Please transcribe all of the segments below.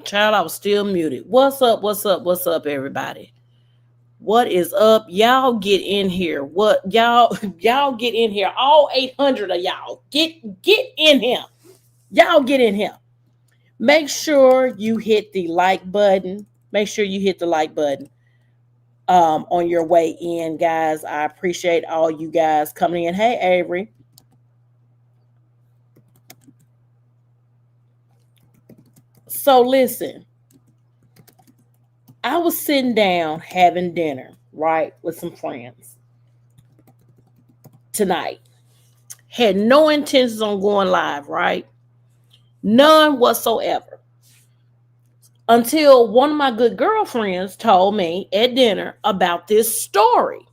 Child, I was still muted. What's up? What's up? What's up, everybody? What is up? Y'all get in here. What y'all get in here. All 800 of y'all. Get in here. Y'all get in here. Make sure you hit the like button. Make sure you hit the like button on your way in, guys. I appreciate all you guys coming in. Hey, Avery. So listen, I was sitting down having dinner, right, with some friends tonight. Had no intentions on going live, right? None whatsoever. Until one of my good girlfriends told me at dinner about this story.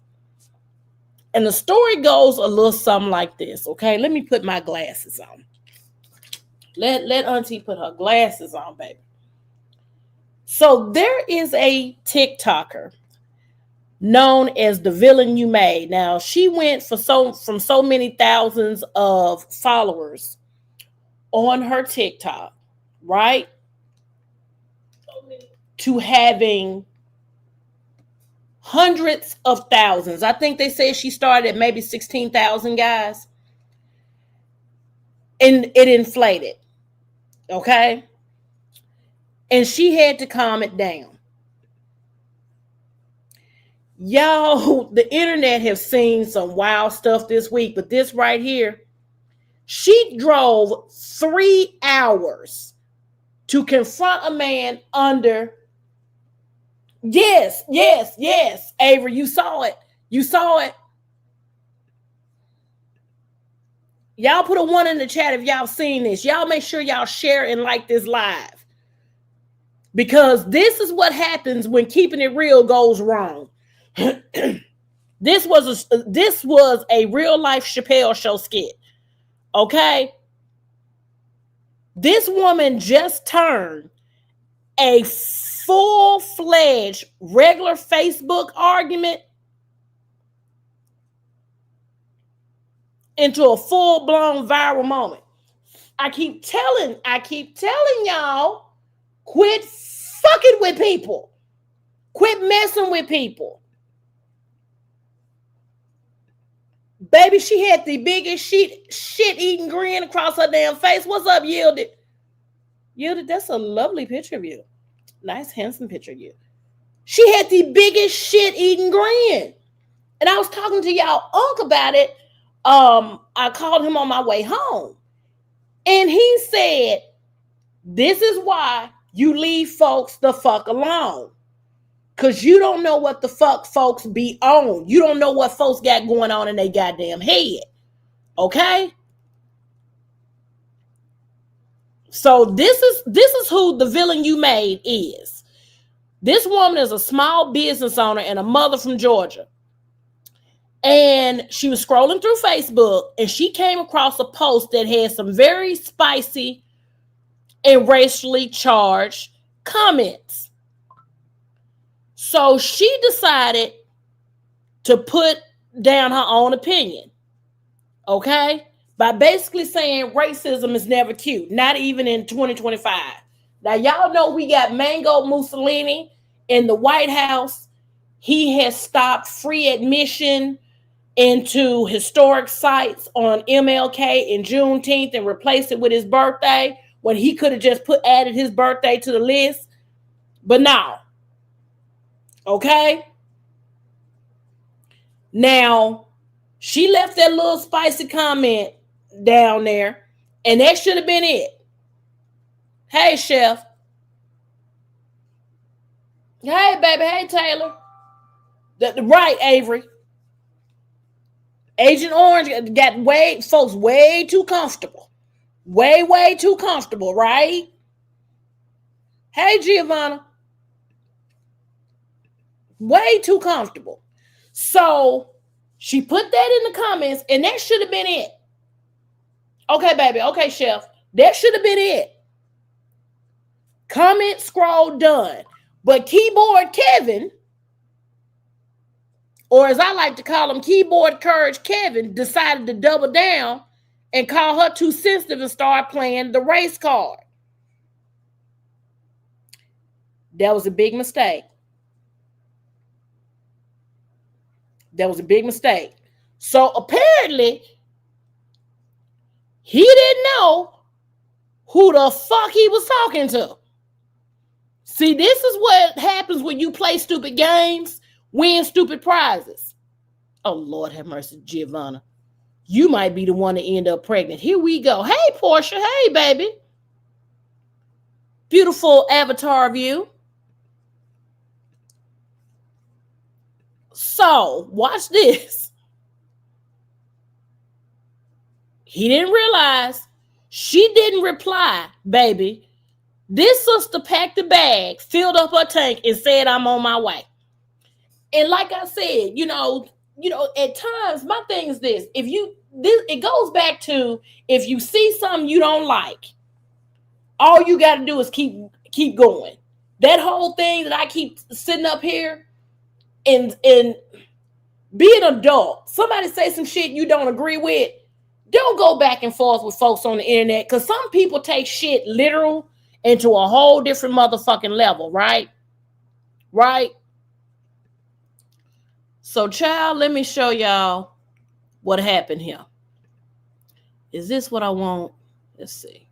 And the story goes a little something like this, okay? Let me put my glasses on. Let Auntie put her glasses on, baby. So there is a TikToker known as DavillianuMade's. Now, she went from so many thousands of followers on her TikTok, right? To having hundreds of thousands. I think they said she started at maybe 16,000 guys. And it inflated. Okay? And she had to calm it down. Y'all, the internet have seen some wild stuff this week, but this right here, she drove 3 hours to confront a man under. Yes, Avery, you saw it. Y'all put a 1 in the chat if y'all seen this. Y'all make sure y'all share and like this live. Because this is what happens when keeping it real goes wrong. This was a real life Chappelle show skit. Okay? This woman just turned a full-fledged regular Facebook argument into a full-blown viral moment. I keep telling y'all, quit fucking with people. Quit messing with people. Baby, she had the biggest shit-eating grin across her damn face. What's up, Yielded? Yielded, that's a lovely picture of you. Nice, handsome picture of you. She had the biggest shit-eating grin. And I was talking to y'all Unc about it. I called him on my way home. And he said, this is why you leave folks the fuck alone. Because you don't know what the fuck folks be on. You don't know what folks got going on in their goddamn head. Okay? So this is who DavillianuMade's is. This woman is a small business owner and a mother from Georgia. And she was scrolling through Facebook and she came across a post that had some very spicy and racially charged comments. So she decided to put down her own opinion. Okay? By basically saying racism is never cute, not even in 2025. Now, y'all know we got Mango Mussolini in the White House. He has stopped free admission into historic sites on MLK and Juneteenth and replaced it with his birthday when he could have just added his birthday to the list. But no. Okay? Now, she left that little spicy comment down there, and that should have been it. Hey, Chef. Hey, baby. Hey, Taylor. Right, Avery. Agent Orange got folks way too comfortable. Way too comfortable, right? Hey, Giovanna. Way too comfortable. So she put that in the comments, and that should have been it. Okay, baby. Okay, Chef. That should have been it. Comment, scroll, done. But Keyboard Kevin, or as I like to call him, Keyboard Courage Kevin, decided to double down and call her too sensitive and start playing the race card. That was a big mistake. That was a big mistake. So apparently, he didn't know who the fuck he was talking to. See, this is what happens when you play stupid games, win stupid prizes. Oh, Lord have mercy, Giovanna. You might be the one to end up pregnant. Here we go. Hey, Portia. Hey, baby. Beautiful avatar of you. So, watch this. He didn't realize she didn't reply, baby. This sister packed a bag, filled up her tank, and said, I'm on my way. And like I said, at times, my thing is this. It goes back to, if you see something you don't like, all you got to do is keep going. That whole thing that I keep sitting up here and be an adult. Somebody say some shit you don't agree with. Don't go back and forth with folks on the internet, because some people take shit literal into a whole different motherfucking level, right? Right? So, child, let me show y'all what happened here. Is this what I want? Let's see.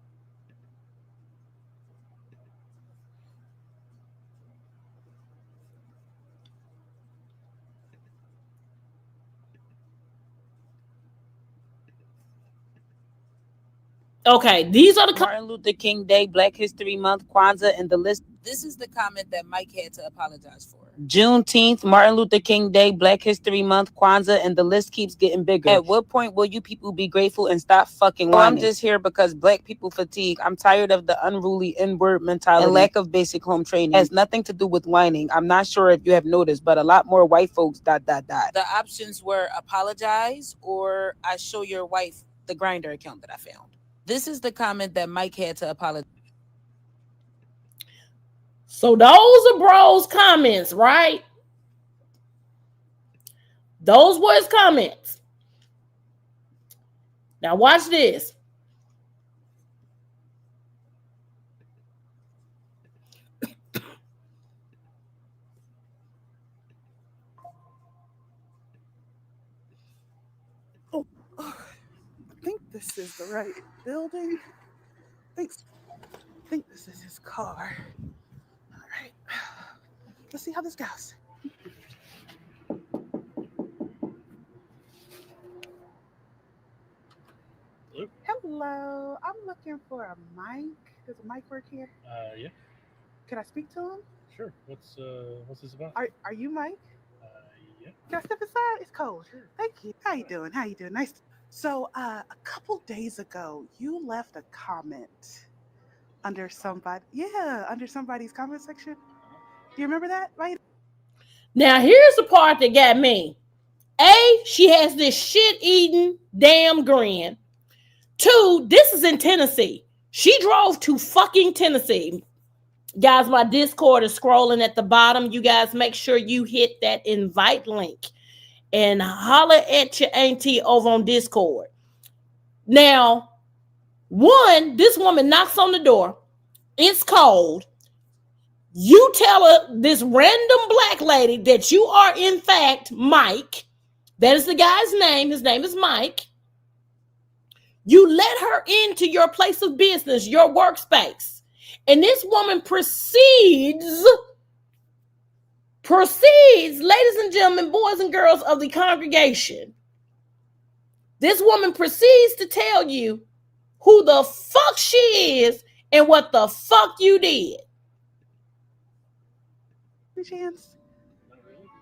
Okay, these are the Martin Luther King Day, Black History Month, Kwanzaa, and the list. This is the comment that Mike had to apologize for. Juneteenth, Martin Luther King Day, Black History Month, Kwanzaa, and the list keeps getting bigger. At what point will you people be grateful and stop fucking whining? I'm just here because black people fatigue. I'm tired of the unruly N-word mentality and lack of basic home training. It has nothing to do with whining. I'm not sure if you have noticed, but a lot more white folks ... The options were apologize or I show your wife the Grindr account that I found. This is the comment that Mike had to apologize. So those are bros' comments, right? Those were his comments. Now watch this. Oh, I think this is the right building. I think this is his car. All right. Let's see how this goes. Hello. I'm looking for a mic. Does a mic work here? Yeah. Can I speak to him? Sure. What's this about? Are you Mike? Yeah. Can I step inside? It's cold. Sure. Thank you. How you doing? Nice. So, a couple days ago, you left a comment under somebody's comment section. Do you remember that, right? Now here's the part that got me. A, she has this shit-eating damn grin. 2, this is in Tennessee. She drove to fucking Tennessee. Guys, my Discord is scrolling at the bottom. You guys make sure you hit that invite link and holler at your auntie over on Discord. Now, one, this woman knocks on the door. It's cold. You tell her, this random black lady, that you are in fact Mike. That is the guy's name. His name is Mike. You let her into your place of business, your workspace. And this woman proceeds, ladies and gentlemen, boys and girls of the congregation, this woman proceeds to tell you who the fuck she is and what the fuck you did. Any chance?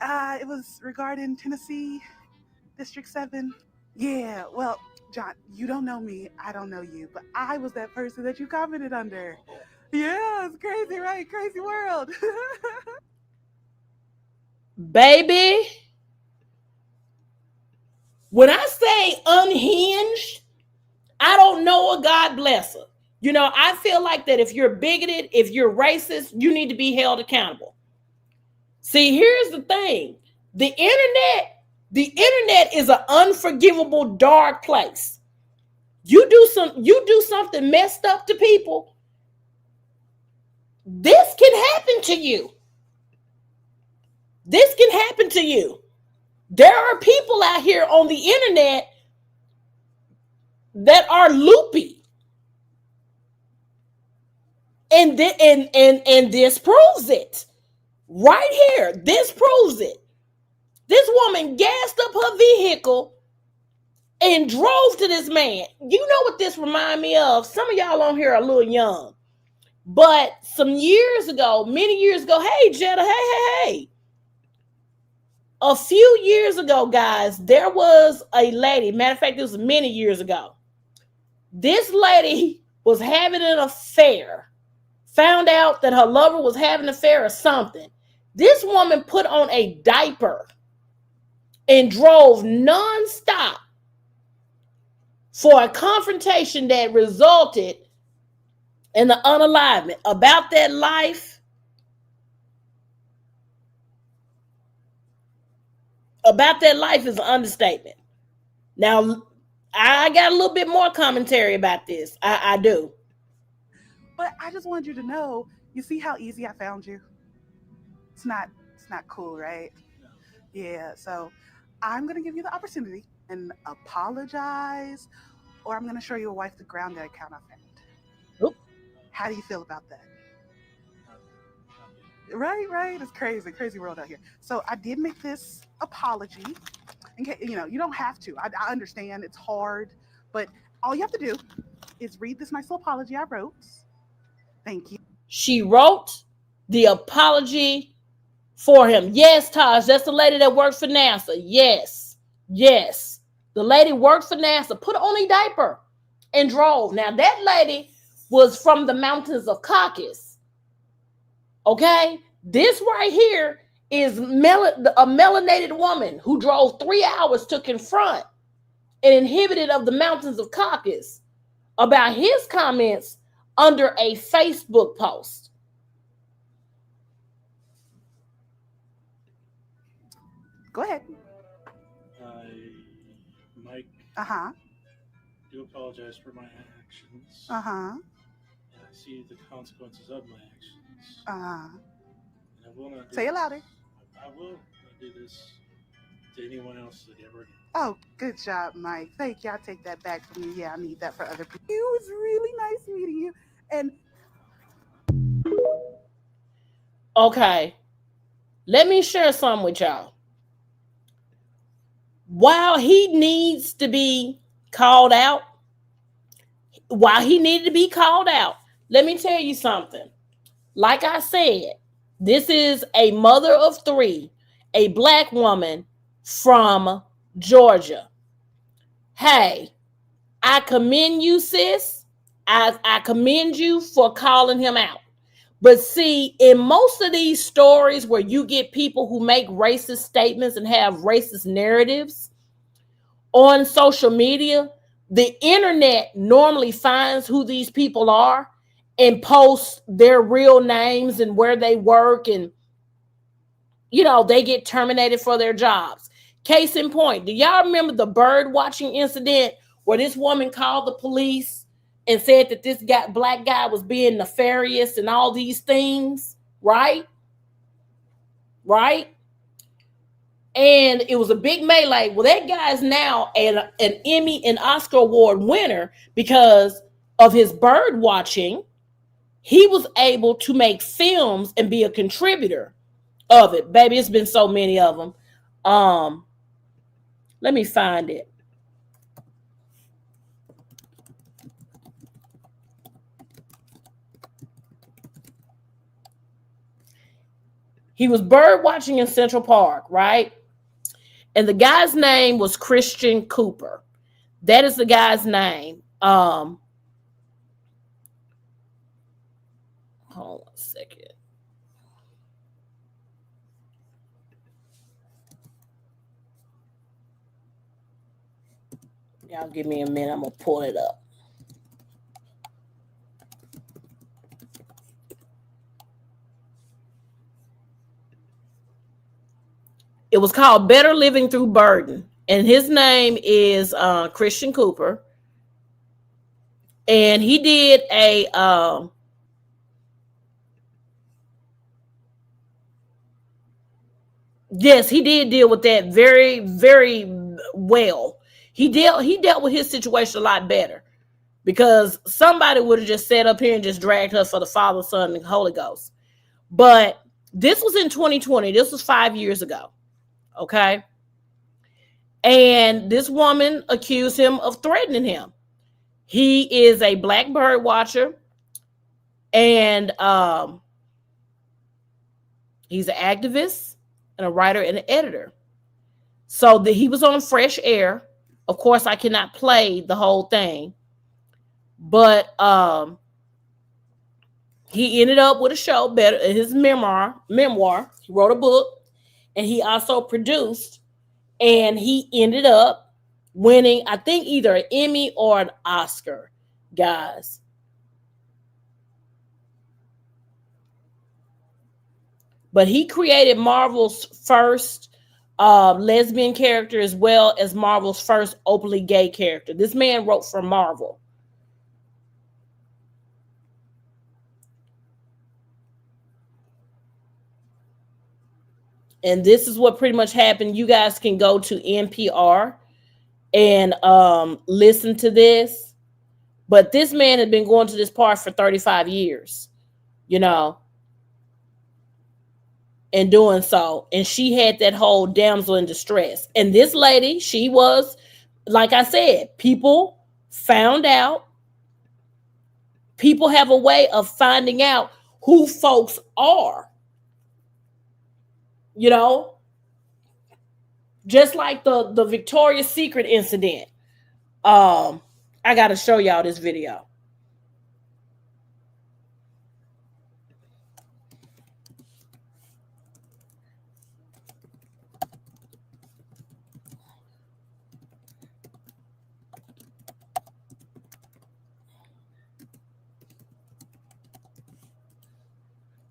It was regarding Tennessee, District 7. Yeah, well, John, you don't know me, I don't know you, but I was that person that you commented under. Yeah, it's crazy, right? Crazy world. Baby, when I say unhinged, I don't know her, God bless her. I feel like that if you're bigoted, if you're racist, you need to be held accountable. See, here's the thing. The internet is an unforgivable, dark place. You do something messed up to people, This can happen to you. This can happen to you. There are people out here on the internet that are loopy. And this proves it. Right here. This proves it. This woman gassed up her vehicle and drove to this man. You know what this reminds me of? Some of y'all on here are a little young. But some years ago, many years ago, hey, Jetta, hey. A few years ago, guys, there was a lady. Matter of fact, it was many years ago. This lady was having an affair. Found out that her lover was having an affair or something. This woman put on a diaper and drove nonstop for a confrontation that resulted in the unalivement. About that life, is an understatement. Now, I got a little bit more commentary about this. I do. But I just wanted you to know, you see how easy I found you? It's not cool, right? No. Yeah, so I'm going to give you the opportunity and apologize, or I'm going to show your wife the ground that account I found. Oop. How do you feel about that? Right. It's crazy world out here. So I did make this apology. In case, you don't have to. I understand it's hard, but all you have to do is read this nice little apology I wrote. Thank you. She wrote the apology for him. Yes, Taj, that's the lady that works for NASA. Yes. The lady worked for NASA, put on a diaper and drove. Now, that lady was from the mountains of Caucasus. Okay? This right here is a melanated woman who drove 3 hours to confront an inhabitant of the mountains of Caucasus about his comments under a Facebook post. Go ahead. Mike, do apologize for my actions. and I see the consequences of my actions. And I will not do Say it this. louder. I will not do this to anyone else ever again. Oh, good job, Mike. Thank you. I take that back from you. Yeah, I need that for other people. It was really nice meeting you. And okay, let me share something with y'all. While he needs to be called out, let me tell you something. Like I said, this is a mother of 3, a black woman from Georgia. Hey, I commend you, sis. I commend you for calling him out. But see, in most of these stories where you get people who make racist statements and have racist narratives on social media, the internet normally finds who these people are and posts their real names and where they work, and they get terminated for their jobs. Case in point, do y'all remember the bird watching incident where this woman called the police and said that this black guy was being nefarious and all these things, right? And it was a big melee. Well, that guy is now an Emmy and Oscar Award winner because of his bird watching. He was able to make films and be a contributor of it. Baby, it's been so many of them. Let me find it. He was bird watching in Central Park, right? And the guy's name was Christian Cooper. That is the guy's name. Hold on 1 second. Y'all give me a minute. I'm going to pull it up. It was called Better Living Through Burden. And his name is Christian Cooper. And he did a Yes, he did deal with that very, very well. He dealt with his situation a lot better, because somebody would have just sat up here and just dragged her for the Father, Son, and Holy Ghost. But this was in 2020. This was 5 years ago. Okay. And this woman accused him of threatening him. He is a black bird watcher, and he's an activist and a writer and an editor. So he was on Fresh Air. Of course, I cannot play the whole thing, but he ended up with a show, better his memoir. He wrote a book, and he also produced, and he ended up winning, I think, either an Emmy or an Oscar, guys. But he created Marvel's first lesbian character, as well as Marvel's first openly gay character. This man wrote for Marvel. And this is what pretty much happened. You guys can go to NPR and listen to this. But this man had been going to this park for 35 years, you know, and doing so. And she had that whole damsel in distress. And this lady, she was, like I said, people found out. People have a way of finding out who folks are. You know, just like the Victoria's Secret incident. I got to show y'all this video.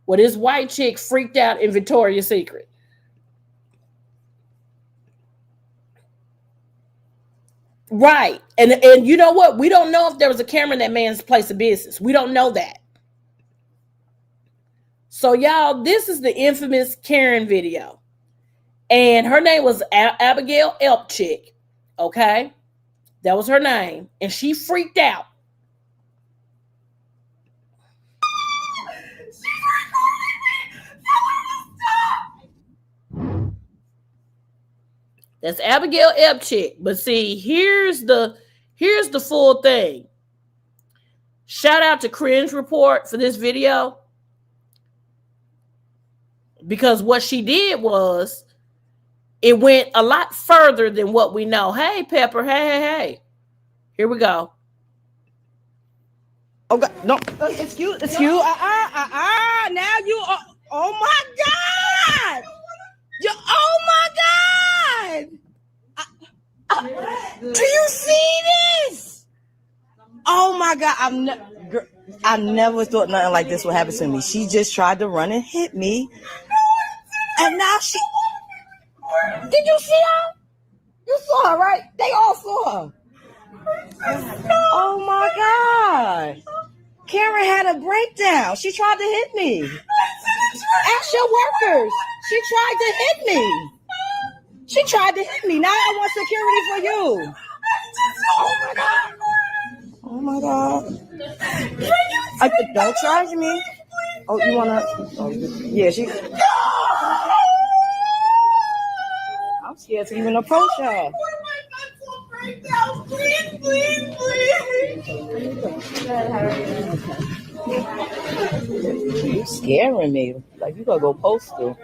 Well, this white chick freaked out in Victoria's Secret. Right. And you know what? We don't know if there was a camera in that man's place of business. We don't know that. So, y'all, this is the infamous Karen video. And her name was Abigail Elpchick. Okay? That was her name. And she freaked out. That's Abigail Elpchick. But see, here's the full thing. Shout out to Cringe Report for this video. Because what she did was, it went a lot further than what we know. Hey, Pepper. Hey. Here we go. Oh, God. No. It's you. Now you are. Oh, my God. Oh, my God. Do you see this? Oh, my God. I never thought nothing like this would happen to me. She just tried to run and hit me. And now she... Did you see her? You saw her, right? They all saw her. Oh, my God. Karen had a breakdown. She tried to hit me. Ask your workers. She tried to hit me. She tried to hit me. Now I want security for you. Oh, my God. Don't charge me. Oh, you want to? Oh, yeah, she... I'm scared to even approach her. Please. You're scaring me. Like, you gotta go postal.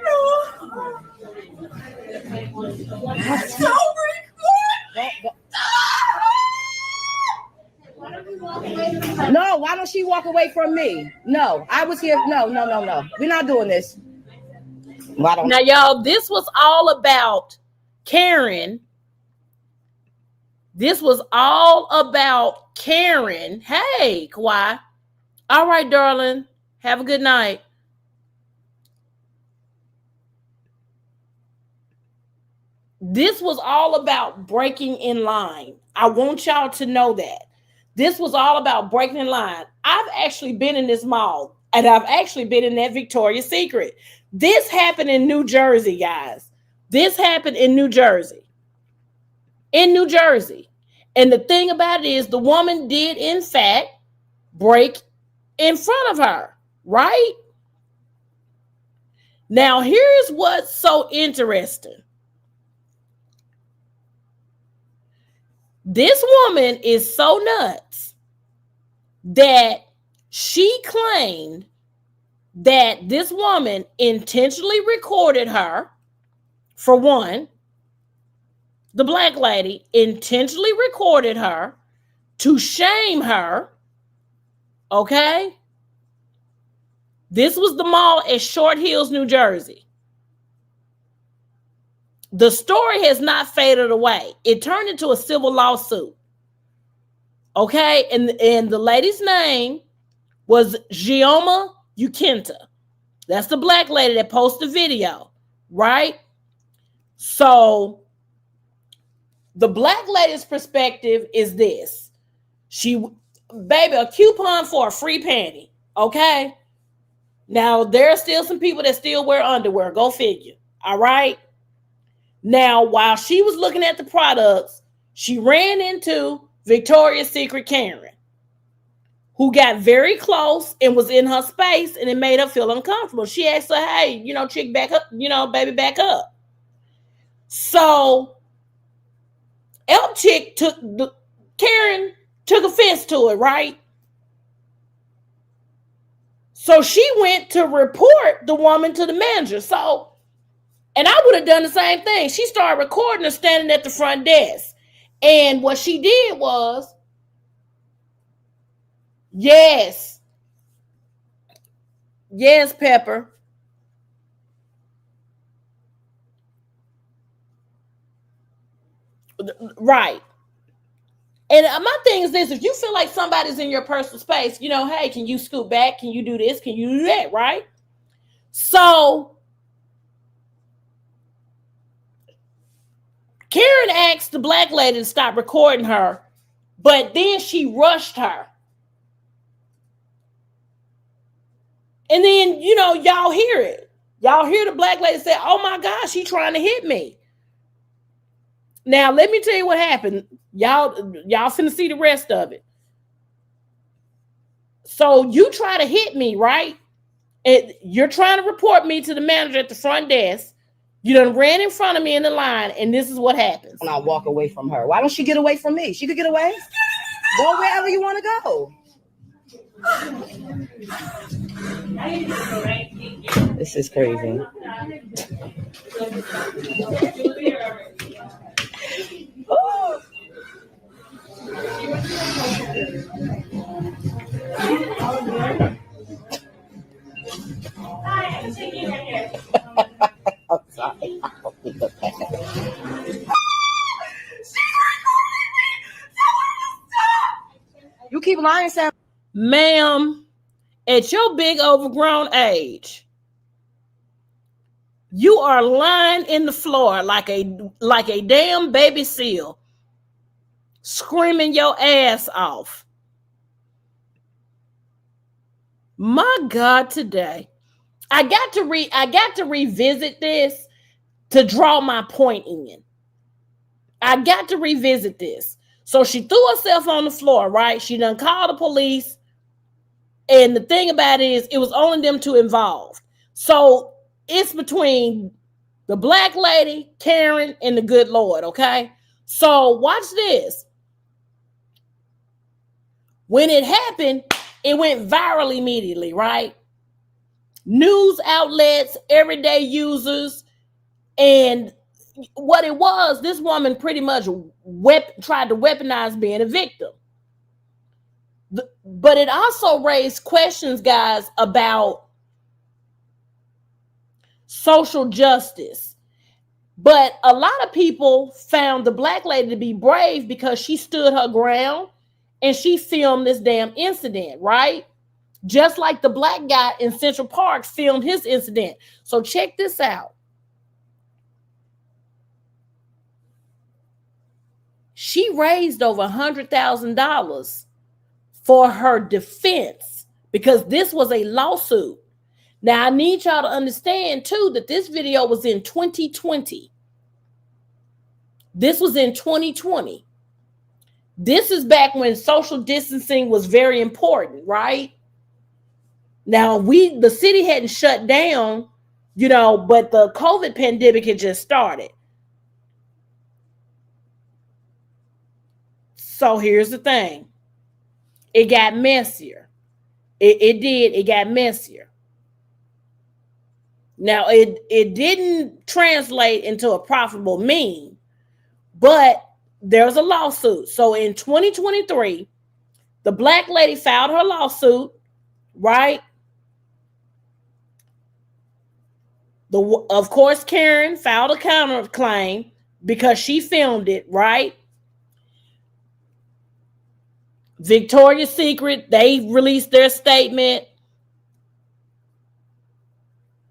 No, why don't she walk away from me? No, I was here. No. We're not doing this. Now, y'all, this was all about Karen. This was all about Karen. Hey, Kawhi. All right, darling. Have a good night. This was all about breaking in line. I want y'all to know that. This was all about breaking in line. I've actually been in this mall, and I've actually been in that Victoria's Secret. This happened in New Jersey, guys. This happened in New Jersey. In New Jersey. And the thing about it is the woman did, in fact, break in front of her, right? Now, here's what's so interesting. This woman is so nuts that she claimed that this woman intentionally recorded her. For one, the black lady intentionally recorded her to shame her. Okay? This was the mall at Short Hills, New Jersey. The story has not faded away. It turned into a civil lawsuit. Okay? And the lady's name was Gioma Ukinta. That's the black lady that posted the video, right? So the black lady's perspective is this. Baby, a coupon for a free panty. Okay? Now, there are still some people that still wear underwear. Go figure. All right? Now, while she was looking at the products, she ran into Victoria's Secret Karen, who got very close and was in her space, and it made her feel uncomfortable. She asked her, hey, chick, back up, baby, back up. So, Karen took offense to it, right? So she went to report the woman to the manager. So, and I would have done the same thing. She started recording her standing at the front desk. And what she did was, yes, Pepper. Right. And my thing is this, if you feel like somebody's in your personal space, hey, can you scoot back? Can you do this? Can you do that? Right? So Karen asked the black lady to stop recording her, but then she rushed her. And then, y'all hear it. Y'all hear the black lady say, oh my gosh, she's trying to hit me. Now, let me tell you what happened. Y'all finna see the rest of it. So you try to hit me, right? And you're trying to report me to the manager at the front desk. You done ran in front of me in the line, and this is what happens. And I walk away from her. Why don't she get away from me? She could get away. Go wherever you want to go. This is crazy. I'm sorry. You keep lying, Sam. Ma'am, at your big overgrown age, you are lying in the floor like a damn baby seal, screaming your ass off. My God, today. I got to revisit this to draw my point in. I got to revisit this. So she threw herself on the floor, right? She done called the police. And the thing about it is, it was only them two involved. So it's between the black lady, Karen, and the good Lord, okay? So watch this. When it happened, it went viral immediately, right? News outlets, everyday users, and what it was, this woman pretty much tried to weaponize being a victim. But it also raised questions, guys, about social justice. But a lot of people found the black lady to be brave because she stood her ground and she filmed this damn incident, right? Just like the black guy in Central Park filmed his incident. So check this out. She raised over $100,000 for her defense because this was a lawsuit. Now, I need y'all to understand, too, that this video was in 2020. This was in 2020. This is back when social distancing was very important, right? Now, the city hadn't shut down, but the COVID pandemic had just started. So here's the thing. It got messier. It did. It got messier. Now, it didn't translate into a profitable meme, but there's a lawsuit. So in 2023, the black lady filed her lawsuit, right? Of course, Karen filed a counterclaim because she filmed it, right? Victoria's Secret, they released their statement.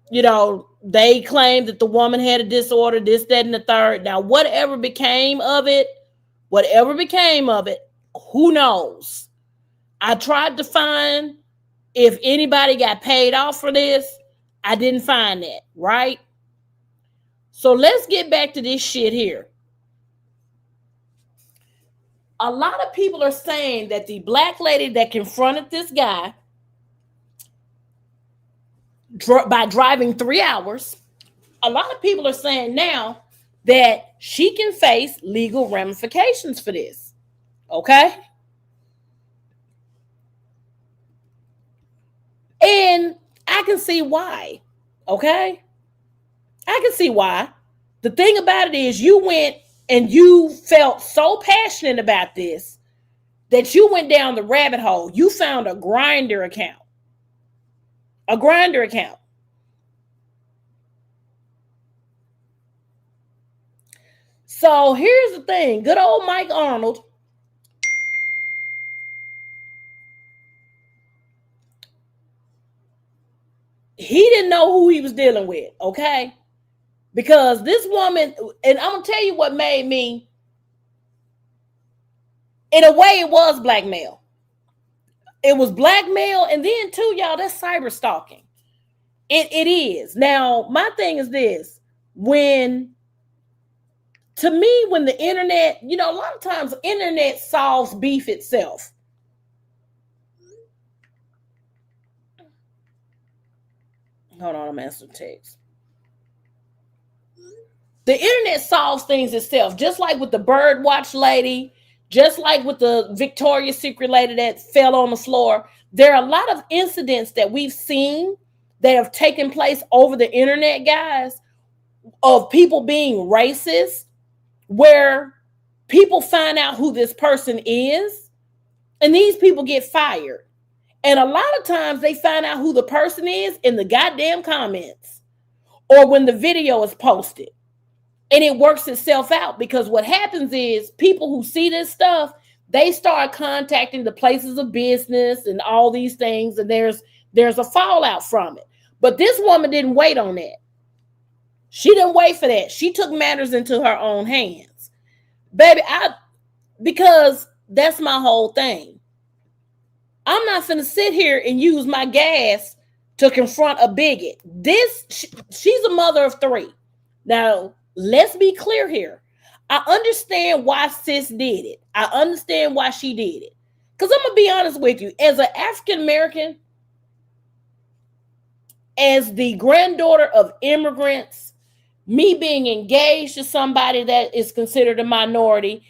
They claimed that the woman had a disorder, this, that, and the third. Now, whatever became of it, who knows? I tried to find if anybody got paid off for this. I didn't find that, right? So let's get back to this shit here. A lot of people are saying that the black lady that confronted this guy by driving 3 hours, a lot of people are saying now that she can face legal ramifications for this. Okay? And I can see why. Okay? I can see why. The thing about it is you went and you felt so passionate about this that you went down the rabbit hole. You found a Grindr account. A Grindr account. So here's the thing. Good old Mike Arnold. He didn't know who he was dealing with, okay? Because this woman, and I'm going to tell you what made me, in a way, it was blackmail. It was blackmail, and then, too, y'all, that's cyber stalking. It is. Now, my thing is this. To me, when the internet, a lot of times, internet solves beef itself. Hold on, I'm answering text. The internet solves things itself, just like with the bird watch lady, just like with the Victoria's Secret lady that fell on the floor. There are a lot of incidents that we've seen that have taken place over the internet, guys, of people being racist, where people find out who this person is, and these people get fired. And a lot of times they find out who the person is in the goddamn comments or when the video is posted. And it works itself out because what happens is people who see this stuff, they start contacting the places of business and all these things, and there's a fallout from it. But this woman didn't wait on that. She didn't wait for that. She took matters into her own hands. Baby, because that's my whole thing. I'm not finna sit here and use my gas to confront a bigot. She's a mother of 3. Now, let's be clear here. I understand why sis did it. I understand why she did it. Because I'm going to be honest with you. As an African American, as the granddaughter of immigrants, me being engaged to somebody that is considered a minority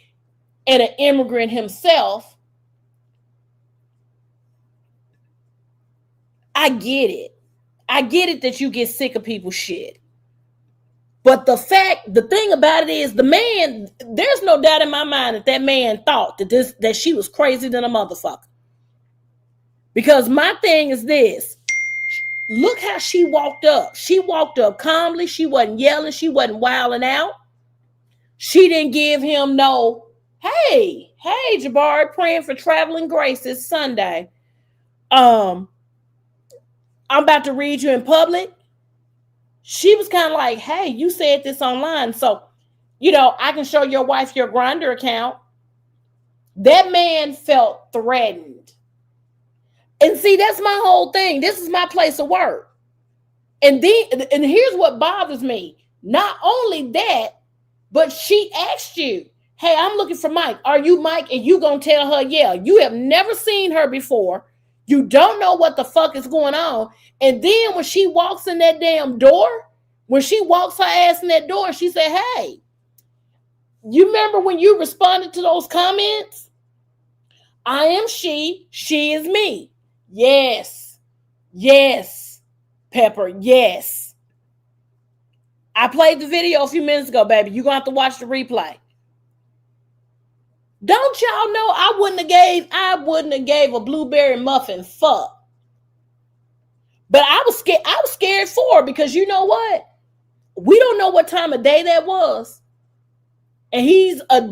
and an immigrant himself, I get it. I get it that you get sick of people's shit. But the thing about it is the man, there's no doubt in my mind that man thought that she was crazy than a motherfucker. Because my thing is this. Look how she walked up. She walked up calmly. She wasn't yelling. She wasn't wilding out. She didn't give him no, hey, Jabari, praying for traveling grace this Sunday. I'm about to read you in public. She was kind of like, hey, you said this online, so, I can show your wife your Grindr account. That man felt threatened. And see, that's my whole thing. This is my place of work. And here's what bothers me. Not only that, But she asked you, hey, I'm looking for Mike. Are you Mike? And you gonna tell her, yeah, you have never seen her before. You don't know what the fuck is going on. And then when she walks in that damn door, when she walks her ass in that door, she said, hey, you remember when you responded to those comments? I am she is me. Yes. Yes, Pepper, yes. I played the video a few minutes ago, baby. You're going to have to watch the replay. Don't y'all know I wouldn't have gave a blueberry muffin fuck. But I was scared for her because you know what? We don't know what time of day that was. And he's a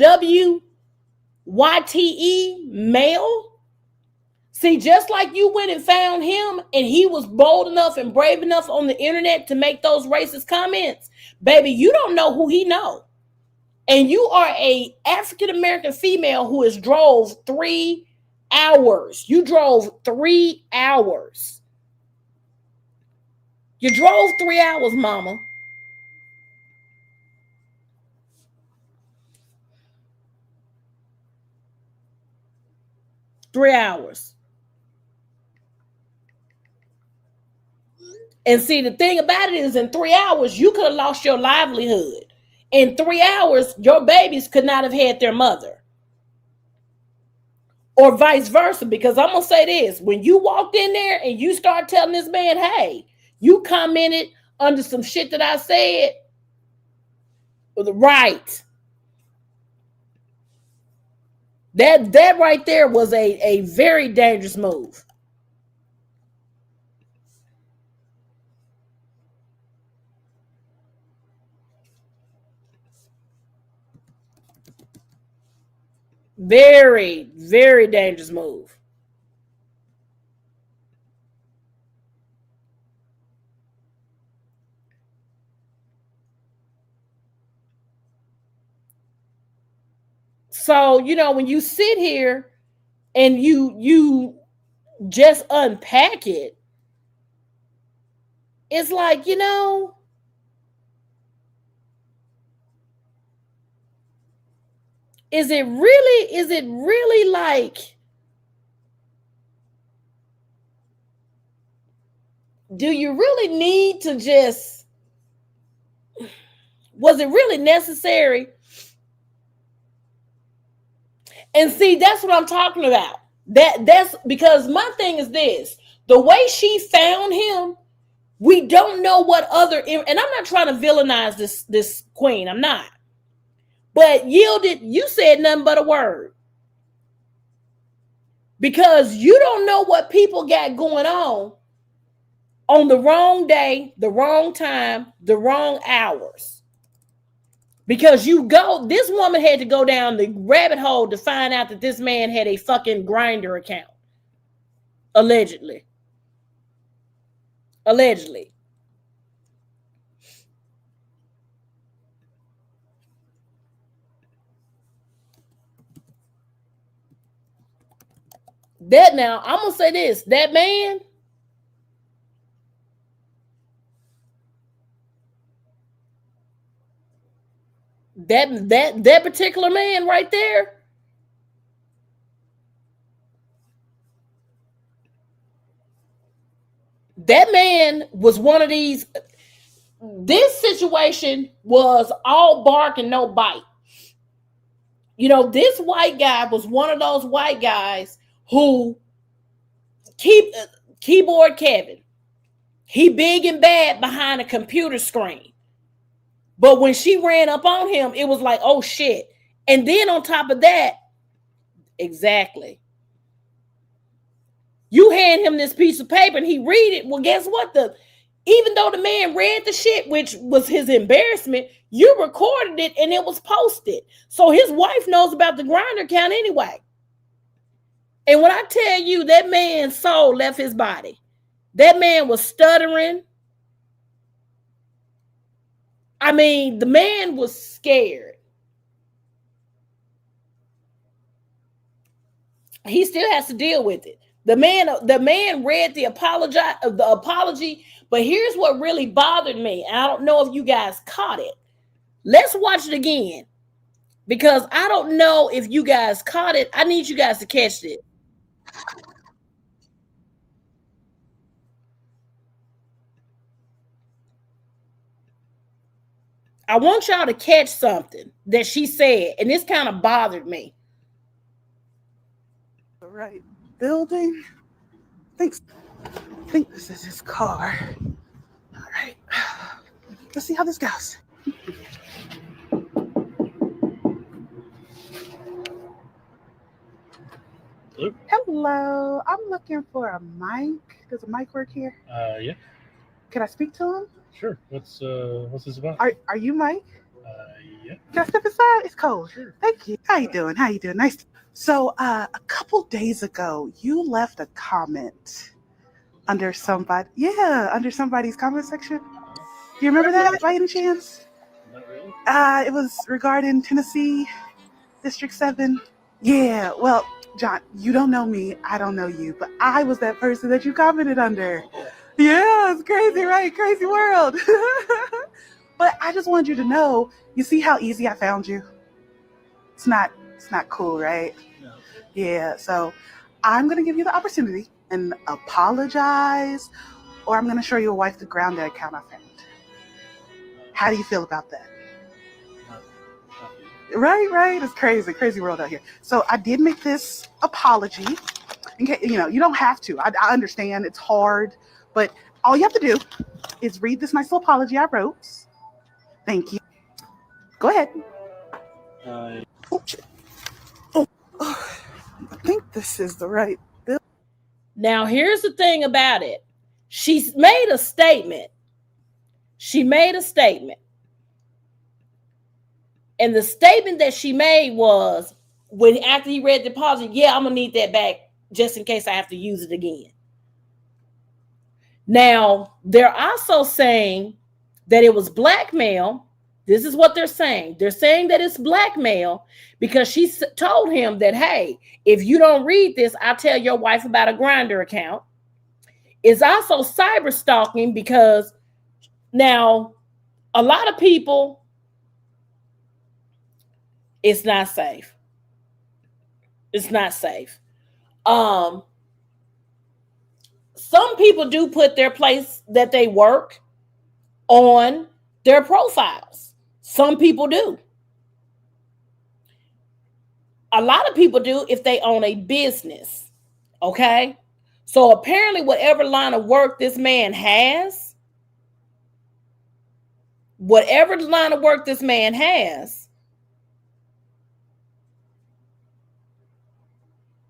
WYTE male. See, just like you went and found him and he was bold enough and brave enough on the internet to make those racist comments, baby, you don't know who he know. And you are a African-American female who has drove 3 hours. You drove 3 hours. You drove 3 hours, mama. Three hours. And see, the thing about it is in 3 hours, you could have lost your livelihood. In 3 hours, your babies could not have had their mother. Or vice versa, because I'm going to say this. When you walked in there and you start telling this man, hey, you commented under some shit that I said, right. That right there was a very dangerous move. Very, very dangerous move. So, when you sit here and you just unpack it, it's like, is it really like, do you really need to just, was it really necessary? And see, that's what I'm talking about. That's because my thing is this, the way she found him, we don't know what other, and I'm not trying to villainize this queen, I'm not. But Yielded, you said nothing but a word. Because you don't know what people got going on the wrong day, the wrong time, the wrong hours. Because this woman had to go down the rabbit hole to find out that this man had a fucking Grindr account. Allegedly. That now, I'm going to say this, that man, that particular man right there, that man was one of these, this situation was all bark and no bite. This white guy was one of those white guys who keyboard Kevin. He big and bad behind a computer screen. But when she ran up on him, it was like, oh shit. And then on top of that, exactly. You hand him this piece of paper and he read it. Well, guess what? Even though the man read the shit, which was his embarrassment, you recorded it and it was posted. So his wife knows about the Grindr account anyway. And when I tell you that man's soul left his body, that man was stuttering. I mean, the man was scared. He still has to deal with it. The man read the apology, but here's what really bothered me. And I don't know if you guys caught it. Let's watch it again because I don't know if you guys caught it. I need you guys to catch it. I want y'all to catch something that she said, and this kind of bothered me. All right, building. I think this is his car. All right, let's see how this goes. Hello, I'm looking for a mic. Does a mic work here? Yeah. Can I speak to him? Sure. What's this about? Are you Mike? Yeah. Can I step inside? It's cold. Sure. Thank you. How you doing? Nice. So, a couple days ago, you left a comment under somebody's comment section. Do you remember that by any chance? Not really. It was regarding Tennessee, District 7. Yeah, well, John, you don't know me, I don't know you, but I was that person that you commented under. Yeah, it's crazy, right? Crazy world. But I just wanted you to know, you see how easy I found you? It's not cool, right? No. Yeah, so I'm going to give you the opportunity and apologize, or I'm going to show your wife the ground that account I found. How do you feel about that? Right. It's crazy world out here. So I did make this apology. In case, you don't have to. I understand it's hard, but all you have to do is read this nice little apology I wrote. Thank you. Go ahead. I think this is the right bill. Now, here's the thing about it. She made a statement. And the statement that she made was, after he read the apology, yeah, I'm going to need that back just in case I have to use it again. Now, they're also saying that it was blackmail. This is what they're saying. They're saying that it's blackmail because she told him that, hey, if you don't read this, I'll tell your wife about a Grindr account. It's also cyber stalking because now a lot of people, it's not safe. Some people do put their place that they work on their profiles. Some people do. A lot of people do if they own a business. Okay? So apparently whatever line of work this man has,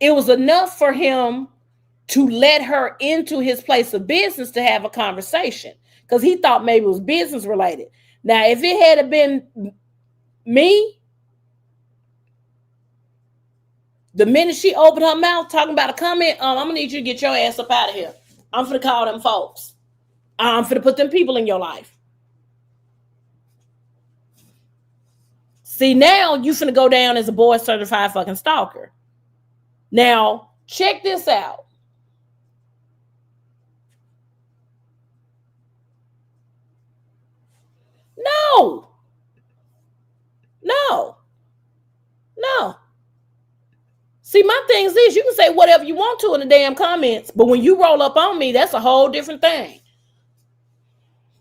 it was enough for him to let her into his place of business to have a conversation because he thought maybe it was business related. Now, if it had been me, the minute she opened her mouth talking about a comment, I'm going to need you to get your ass up out of here. I'm finna call them folks. I'm finna put them people in your life. See, now you finna go down as a board certified fucking stalker. Now, check this out. No. See, my thing is this. You can say whatever you want to in the damn comments, but when you roll up on me, that's a whole different thing.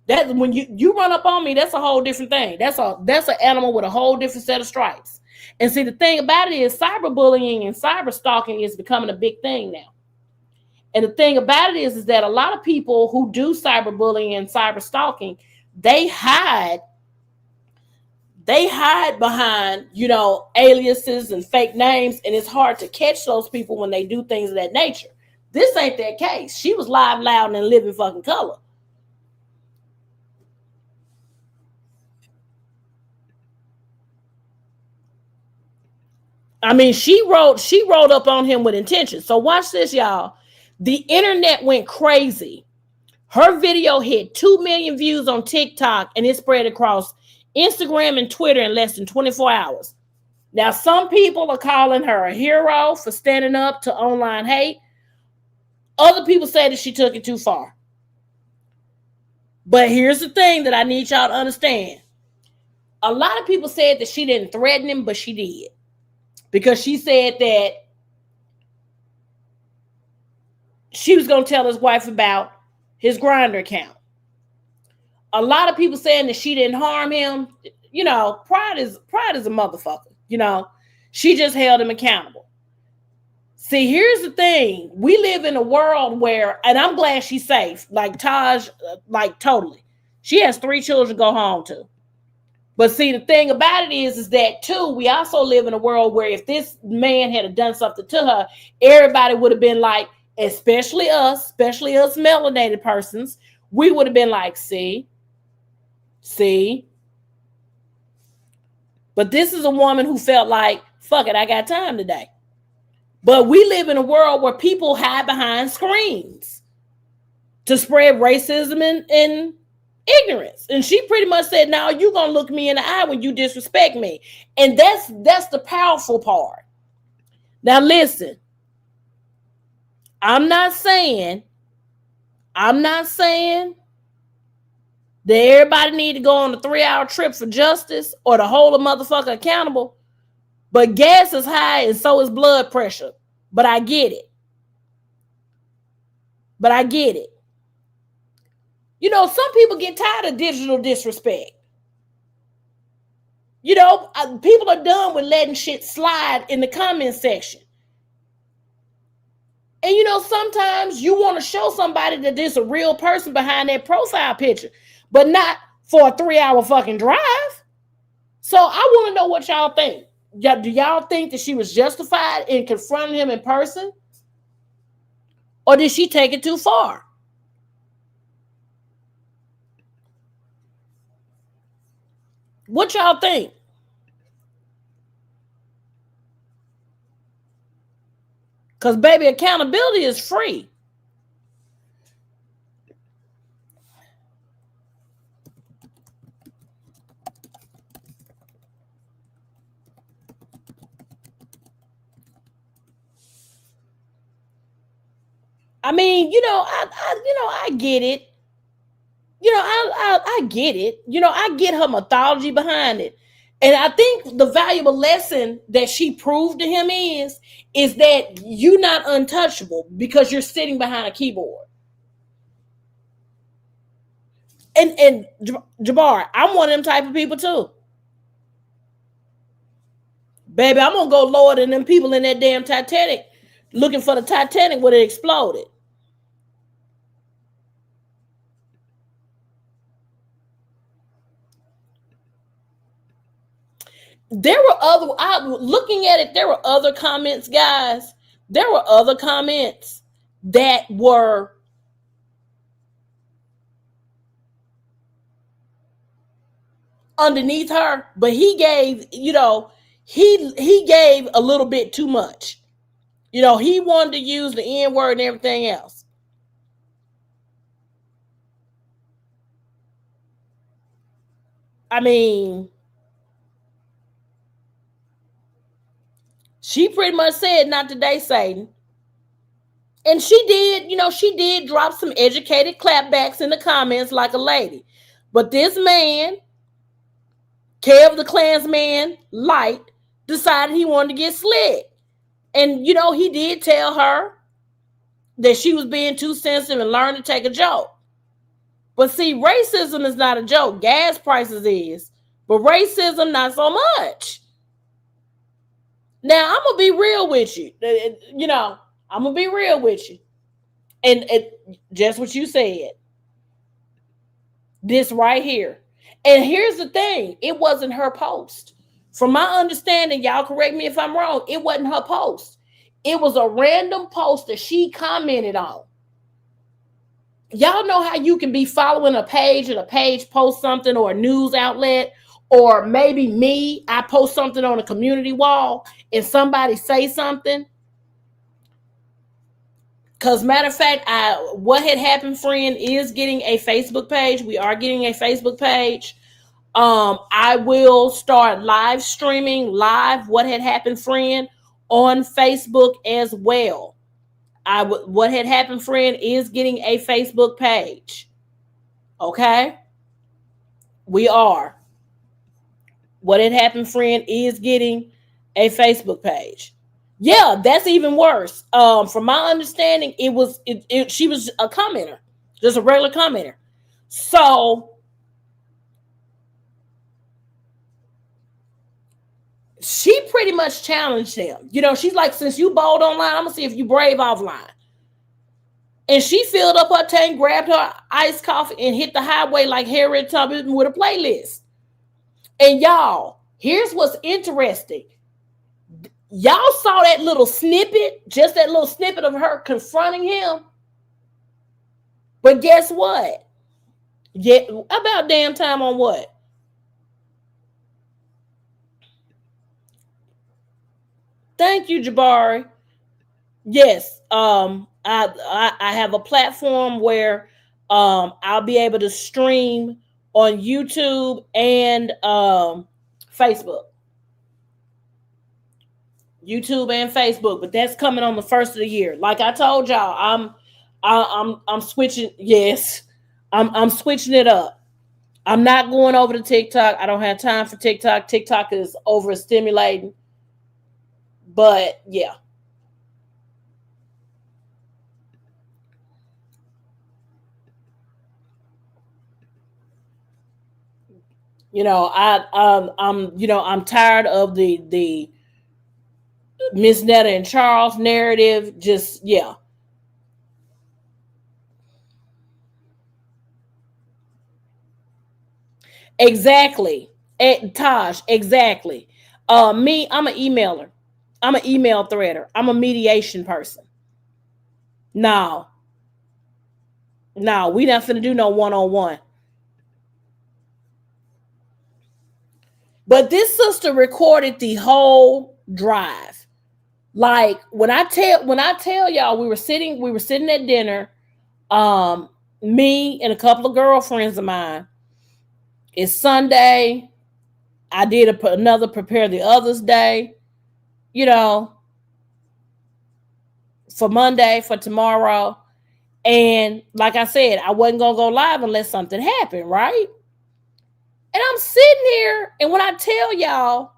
That when you run up on me, that's a whole different thing. That's an animal with a whole different set of stripes. And see, the thing about it is cyberbullying and cyber stalking is becoming a big thing now. And the thing about it is that a lot of people who do cyberbullying and cyber stalking, they hide behind, aliases and fake names, and it's hard to catch those people when they do things of that nature. This ain't that case. She was live, loud, and in living fucking color. I mean, she wrote up on him with intention. So watch this, y'all. The internet went crazy. Her video hit 2 million views on TikTok, and it spread across Instagram and Twitter in less than 24 hours. Now, some people are calling her a hero for standing up to online hate. Other people say that she took it too far. But here's the thing that I need y'all to understand. A lot of people said that she didn't threaten him, but she did. Because she said that she was going to tell his wife about his Grindr account. A lot of people saying that she didn't harm him. You know, pride is a motherfucker. You know, she just held him accountable. See, here's the thing. We live in a world where, and I'm glad she's safe. Like Taj, like totally. She has 3 children to go home to. But see, the thing about it is that too, we also live in a world where if this man had done something to her, everybody would have been like, especially us melanated persons, we would have been like, see. But this is a woman who felt like, fuck it, I got time today. But we live in a world where people hide behind screens to spread racism and ignorance. And she pretty much said, now you're going to look me in the eye when you disrespect me. And that's the powerful part. Now listen, I'm not saying that everybody need to go on a 3-hour trip for justice or to hold a motherfucker accountable. But gas is high and so is blood pressure. But I get it. You know, some people get tired of digital disrespect. You know, people are done with letting shit slide in the comment section. And you know, sometimes you want to show somebody that there's a real person behind that profile picture, but not for a 3-hour fucking drive. So I want to know what y'all think. Do y'all think that she was justified in confronting him in person? Or did she take it too far? What y'all think? Because, baby, accountability is free. I mean, you know, I get it. You know, I get it. You know, I get her mythology behind it. And I think the valuable lesson that she proved to him is that you're not untouchable because you're sitting behind a keyboard. And Jabbar, I'm one of them type of people too. Baby, I'm going to go lower than them people in that damn Titanic looking for the Titanic when it exploded. There were looking at it, there were other comments, guys. There were other comments that were underneath her, but he gave, you know, he gave a little bit too much. You know, he wanted to use the N-word and everything else. I mean, she pretty much said, not today, Satan. And she did, you know, she did drop some educated clapbacks in the comments like a lady. But this man, Kev the Klansman Light, decided he wanted to get slick. And, you know, he did tell her that she was being too sensitive and learn to take a joke. But see, racism is not a joke. Gas prices is. But racism, not so much. Now, I'm going to be real with you. You know, I'm going to be real with you. And just what you said. This right here. And here's the thing. It wasn't her post. From my understanding, y'all correct me if I'm wrong, it wasn't her post. It was a random post that she commented on. Y'all know how you can be following a page and a page posts something, or a news outlet, or maybe me, I post something on a community wall and somebody say something. Because matter of fact, What Had Happened Friend is getting a Facebook page. We are getting a Facebook page. I will start live streaming What Had Happened Friend on Facebook as well. What Had Happened Friend is getting a Facebook page. Okay? We are. what had happened, friend, is getting a Facebook page. Yeah, that's even worse. From my understanding, she was a commenter, just a regular commenter. So she pretty much challenged him. She's like, since you bold online, I'm gonna see if you brave offline. And she filled up her tank, grabbed her iced coffee, and hit the highway like Harriet Tubman with a playlist. And y'all, here's what's interesting. Y'all saw that little snippet, just that little snippet of her confronting him. But guess what? Yeah, about damn time on what? Thank you, Jabari. Yes. I have a platform where I'll be able to stream on YouTube and Facebook. YouTube and Facebook, but that's coming on the first of the year. Like I told y'all, I'm switching. Yes, I'm switching it up. I'm not going over to TikTok. I don't have time for TikTok. TikTok is overstimulating. But yeah. I'm tired of the Miss Netta and Charles narrative. Just yeah. Exactly. Taj, exactly. Me, I'm an emailer. I'm an email threader. I'm a mediation person. No. No, we not finna do no one-on-one. But this sister recorded the whole drive. Like when I tell y'all we were sitting at dinner, me and a couple of girlfriends of mine. It's Sunday. I did another prepare the others day, you know, for Monday, for tomorrow. And like I said, I wasn't going to go live unless something happened, right? And I'm sitting here, and when I tell y'all,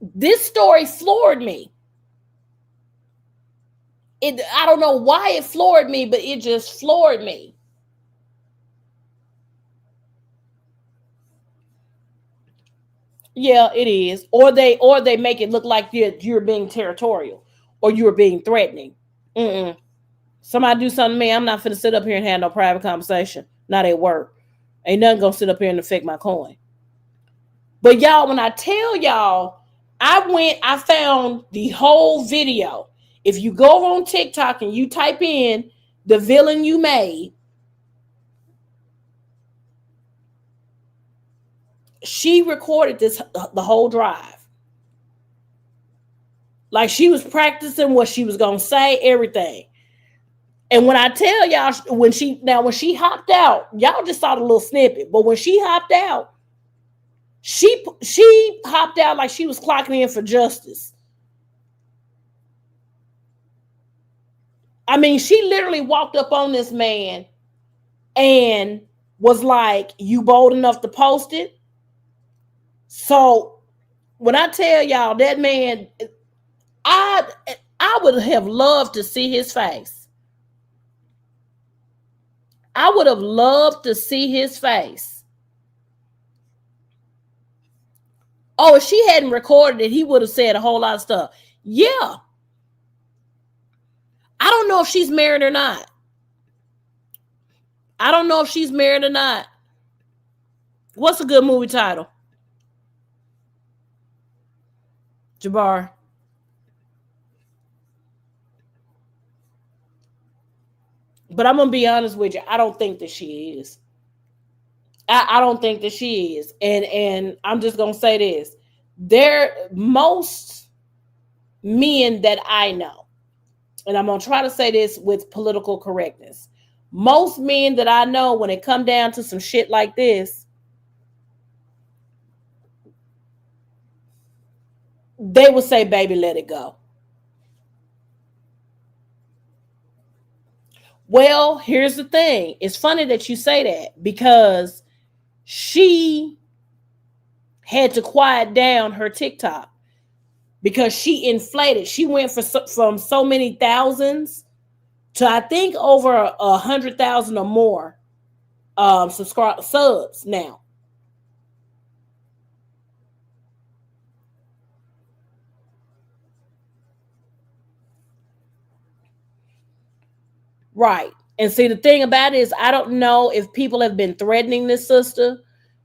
this story floored me. I don't know why it floored me, but it just floored me. Yeah, it is. Or they make it look like you're being territorial or you're being threatening. Mm-mm. Somebody do something to me, I'm not finna sit up here and have no private conversation. Not at work. Ain't nothing gonna sit up here and affect my coin. But y'all, when I tell y'all, I found the whole video. If you go on TikTok and you type in the villain you made, she recorded the whole drive. Like she was practicing what she was gonna say, everything. And when I tell y'all, when she hopped out, y'all just saw the little snippet. But when she hopped out, she hopped out like she was clocking in for justice. I mean, she literally walked up on this man and was like, "You bold enough to post it?" So when I tell y'all that man, I would have loved to see his face. I would have loved to see his face. Oh, if she hadn't recorded it, he would have said a whole lot of stuff. Yeah. I don't know if she's married or not. I don't know if she's married or not. What's a good movie title? Jabbar. But I'm gonna be honest with you. I don't think that she is. I don't think that she is. And I'm just gonna say this. Most men that I know, and I'm gonna try to say this with political correctness. Most men that I know, when it come down to some shit like this, they would say, baby, let it go. Well, here's the thing. It's funny that you say that because she had to quiet down her TikTok because she inflated. She went from so many thousands to I think over 100,000 or more subs now. Right. And see, the thing about it is, I don't know if people have been threatening this sister.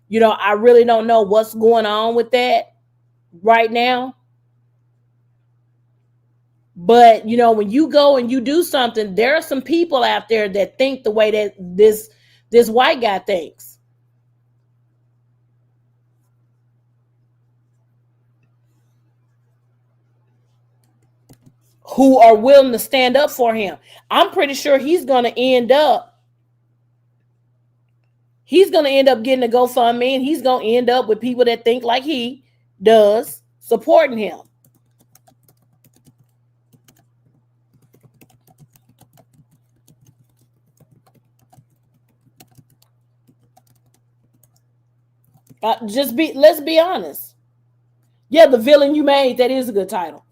You know, I really don't know what's going on with that right now. But, you know, when you go and you do something, there are some people out there that think the way that this white guy thinks. Who are willing to stand up for him. I'm pretty sure he's going to end up getting a GoFundMe, and he's going to end up with people that think like he does, supporting him. Let's be honest. Yeah, The Villain You Made, that is a good title.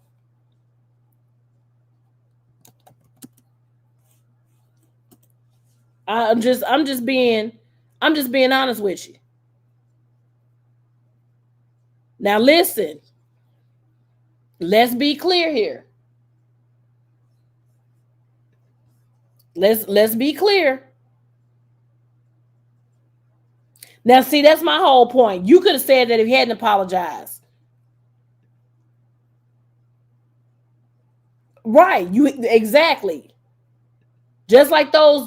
I'm just being honest with you. Now listen. Let's be clear here. Let's be clear. Now see, that's my whole point. You could have said that if he hadn't apologized. Right, exactly. Just like those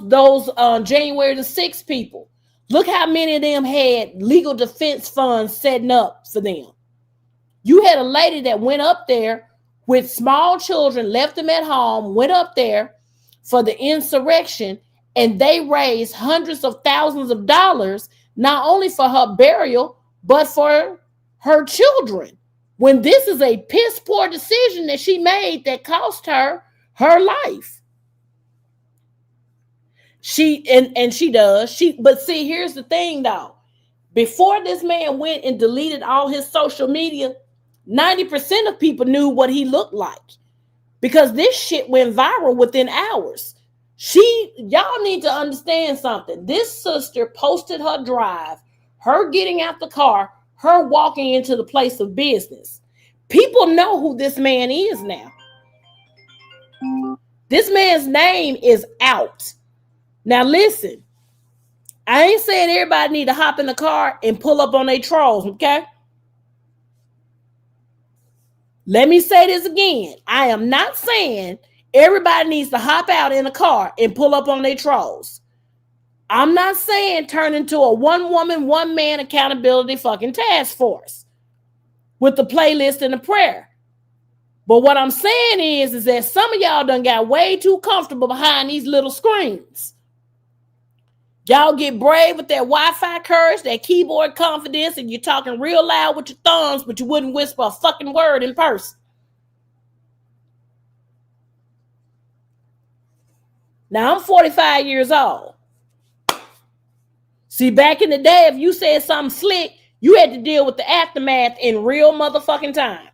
January the 6th people. Look how many of them had legal defense funds setting up for them. You had a lady that went up there with small children, left them at home, went up there for the insurrection, and they raised hundreds of thousands of dollars, not only for her burial, but for her children. When this is a piss poor decision that she made that cost her life. But see, here's the thing though. Before this man went and deleted all his social media, 90% of people knew what he looked like because this shit went viral within hours. Y'all need to understand something. This sister posted her drive, her getting out the car, her walking into the place of business. People know who this man is now. This man's name is out. Now listen, I ain't saying everybody need to hop in the car and pull up on their trolls, okay? Let me say this again. I am not saying everybody needs to hop out in a car and pull up on their trolls. I'm not saying turn into a one-woman, one-man accountability fucking task force with the playlist and the prayer. But what I'm saying is that some of y'all done got way too comfortable behind these little screens. Y'all get brave with that Wi-Fi courage, that keyboard confidence, and you're talking real loud with your thumbs, but you wouldn't whisper a fucking word in person. Now, I'm 45 years old. See, back in the day, if you said something slick, you had to deal with the aftermath in real motherfucking time.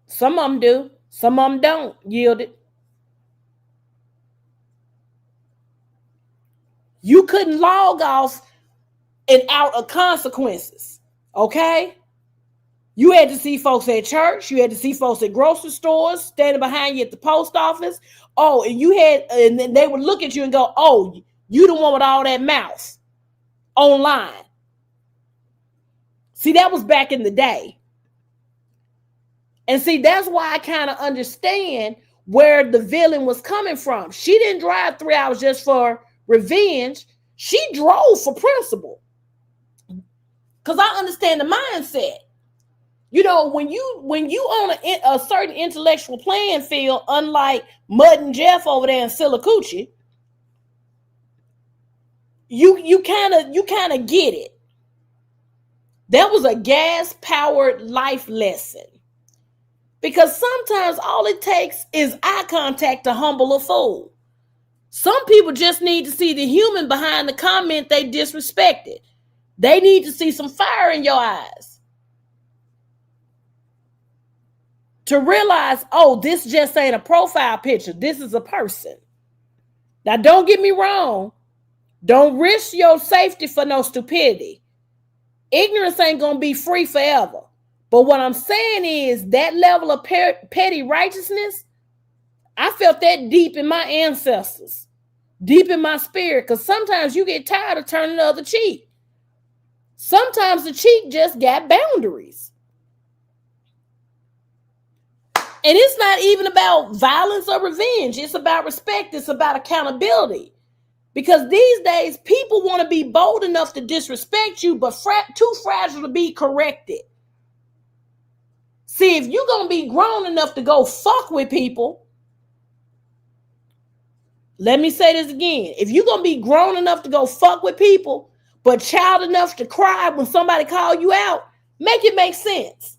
Some of them do. Some of them don't yield it. You couldn't log off and out of consequences, okay? You had to see folks at church. You had to see folks at grocery stores, standing behind you at the post office. Oh, and then they would look at you and go, oh, you the one with all that mouth online. See, that was back in the day. And see, that's why I kind of understand where the villain was coming from. She didn't drive 3 hours just for revenge. She drove for principle. Because I understand the mindset. You know, when you on a certain intellectual playing field, unlike Mud and Jeff over there in Silicoochee, you kind of get it. That was a gas-powered life lesson. Because sometimes all it takes is eye contact to humble a fool. Some people just need to see the human behind the comment they disrespected. They need to see some fire in your eyes to realize, oh, this just ain't a profile picture. This is a person. Now, don't get me wrong. Don't risk your safety for no stupidity. Ignorance ain't going to be free forever. But what I'm saying is that level of petty righteousness, I felt that deep in my ancestors, deep in my spirit, because sometimes you get tired of turning the other cheek. Sometimes the cheek just got boundaries. And it's not even about violence or revenge. It's about respect. It's about accountability. Because these days, people want to be bold enough to disrespect you, but too fragile to be corrected. See, if you're going to be grown enough to go fuck with people, let me say this again. If you're going to be grown enough to go fuck with people, but child enough to cry when somebody call you out, make it make sense.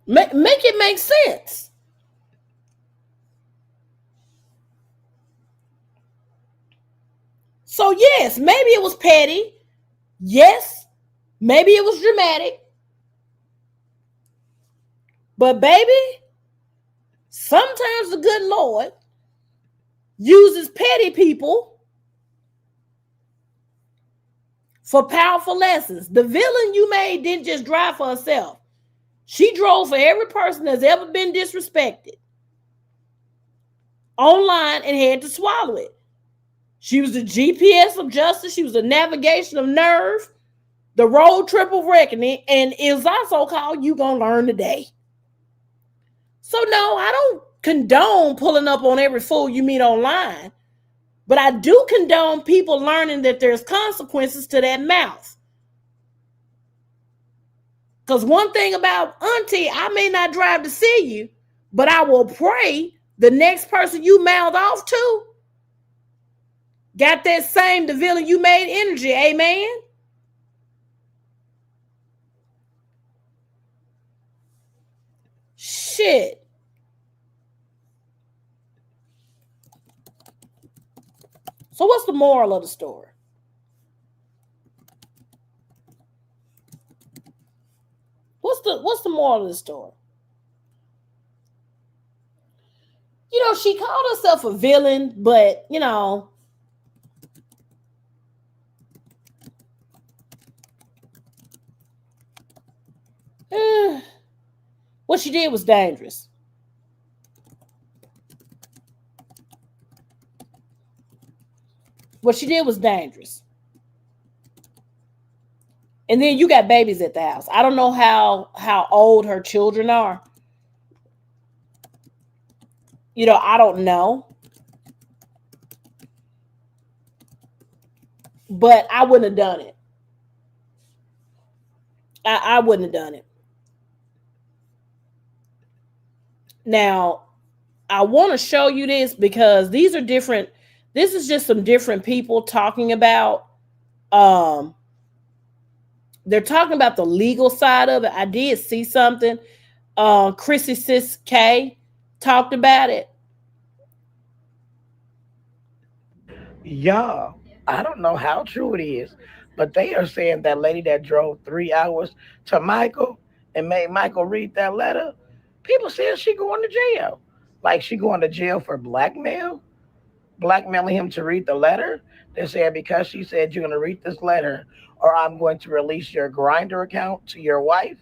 Make it make sense. So yes, maybe it was petty. Yes, maybe it was dramatic. But baby, sometimes the good Lord uses petty people for powerful lessons. The villain you made didn't just drive for herself. She drove for every person that's ever been disrespected online and had to swallow it. She was the GPS of justice. She was the navigation of nerve, the road trip of reckoning, and is also called You Gonna Learn Today. So no, I don't condone pulling up on every fool you meet online, but I do condone people learning that there's consequences to that mouth. Because one thing about Auntie, I may not drive to see you, but I will pray the next person you mouth off to got that same DaVillia you made energy. Amen. Shit. So what's the moral of the story? What's the moral of the story? You know, she called herself a villain, but you know, what she did was dangerous. What she did was dangerous. And then you got babies at the house. I don't know how old her children are. You know, I don't know. But I wouldn't have done it. I wouldn't have done it. Now, I want to show you this because these are different. This is just some different people talking about. They're talking about the legal side of it. I did see something. Chrissy Sis K talked about it. Y'all, I don't know how true it is, but they are saying that lady that drove 3 hours to Michael and made Michael read that letter, people saying she going to jail. Like she going to jail for blackmailing him to read the letter. They're saying because she said you're going to read this letter or I'm going to release your grinder account to your wife,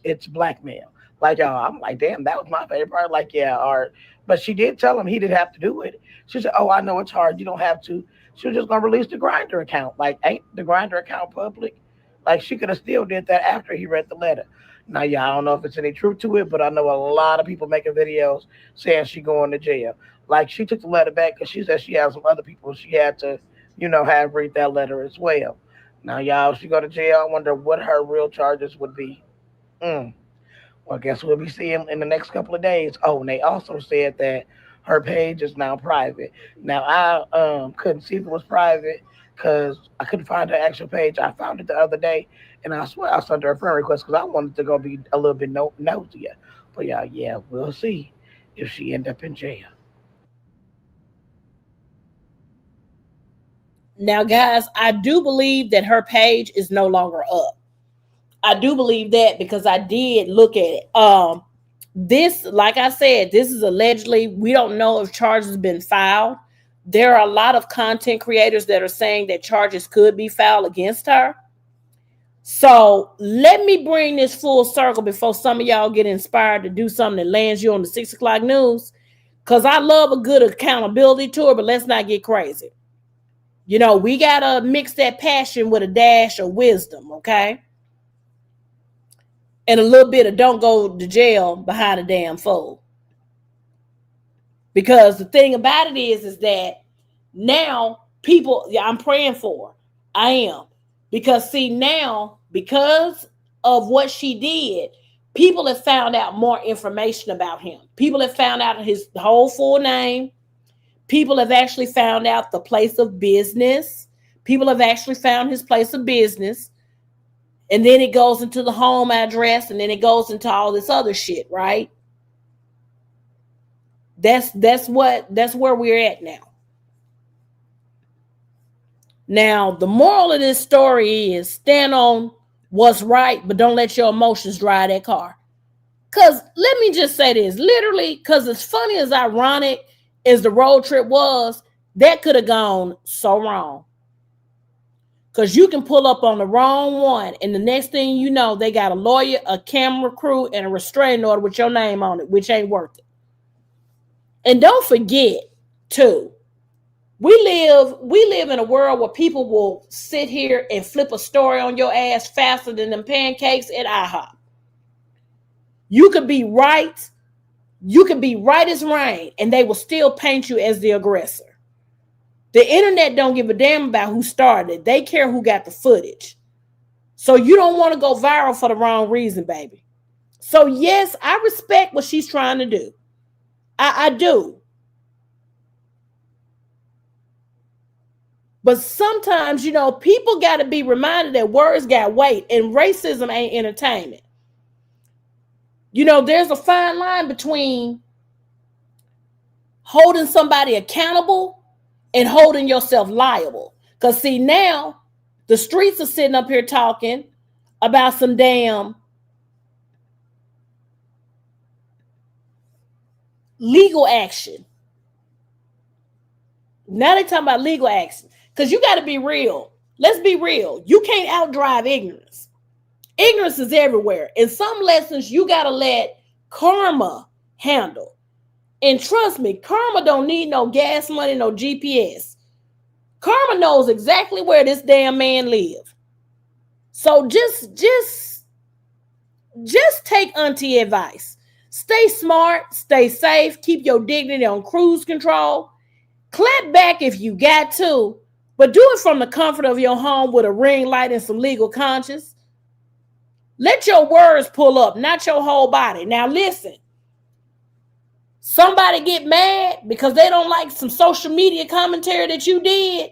it's blackmail. Like y'all, I'm like, damn, that was my favorite part. Like, yeah, or but she did tell him he didn't have to do it. She said, oh, I know it's hard. You don't have to. She was just gonna release the grinder account. Like, ain't the grinder account public? Like she could have still did that after he read the letter. Now, yeah, I don't know if it's any truth to it, but I know a lot of people making videos saying she going to jail. Like she took the letter back because she said she had some other people she had to, have read that letter as well. Now, y'all, if she go to jail, I wonder what her real charges would be. Mm. Well, I guess we'll be seeing in the next couple of days. Oh, and they also said that her page is now private. Now, I couldn't see if it was private because I couldn't find the actual page. I found it the other day, and I swear I sent her a friend request because I wanted to go be a little bit nosy. But yeah, we'll see if she end up in jail. Now, guys, I do believe that her page is no longer up. I do believe that because I did look at it. This, like I said, this is allegedly, we don't know if charges have been filed. There are a lot of content creators that are saying that charges could be filed against her. So let me bring this full circle before some of y'all get inspired to do something that lands you on the 6 o'clock news. Because I love a good accountability tour, but let's not get crazy. We got to mix that passion with a dash of wisdom, okay? And a little bit of don't go to jail behind a damn fool. Because the thing about it is that now people, I'm praying for her. I am. Because see now, because of what she did, people have found out more information about him. People have found out his whole full name. People have actually found out the place of business. People have actually found his place of business. And then it goes into the home address, and then it goes into all this other shit, right? That's where we're at now. Now, the moral of this story is stand on what's right, but don't let your emotions drive that car. Because let me just say this, literally, because as funny as ironic as the road trip was, that could have gone so wrong. Because you can pull up on the wrong one, and the next thing you know, they got a lawyer, a camera crew, and a restraining order with your name on it, which ain't worth it. And don't forget, too, we live in a world where people will sit here and flip a story on your ass faster than them pancakes at IHOP. You could be right as rain, and they will still paint you as the aggressor. The internet don't give a damn about who started. They care who got the footage. So you don't want to go viral for the wrong reason, baby. So yes, I respect what she's trying to do. I do. But sometimes, people got to be reminded that words got weight, and racism ain't entertainment. There's a fine line between holding somebody accountable and holding yourself liable. Because see, now the streets are sitting up here talking about some damn legal action. Now they're talking about legal action. Because you got to be real. Let's be real. You can't outdrive ignorance. Ignorance is everywhere. And some lessons you got to let karma handle. And trust me, karma don't need no gas money, no GPS. Karma knows exactly where this damn man lives. So just take auntie advice. Stay smart, stay safe, keep your dignity on cruise control. Clap back if you got to, but do it from the comfort of your home with a ring light and some legal conscience. Let your words pull up, not your whole body. Now listen. Somebody get mad because they don't like some social media commentary that you did,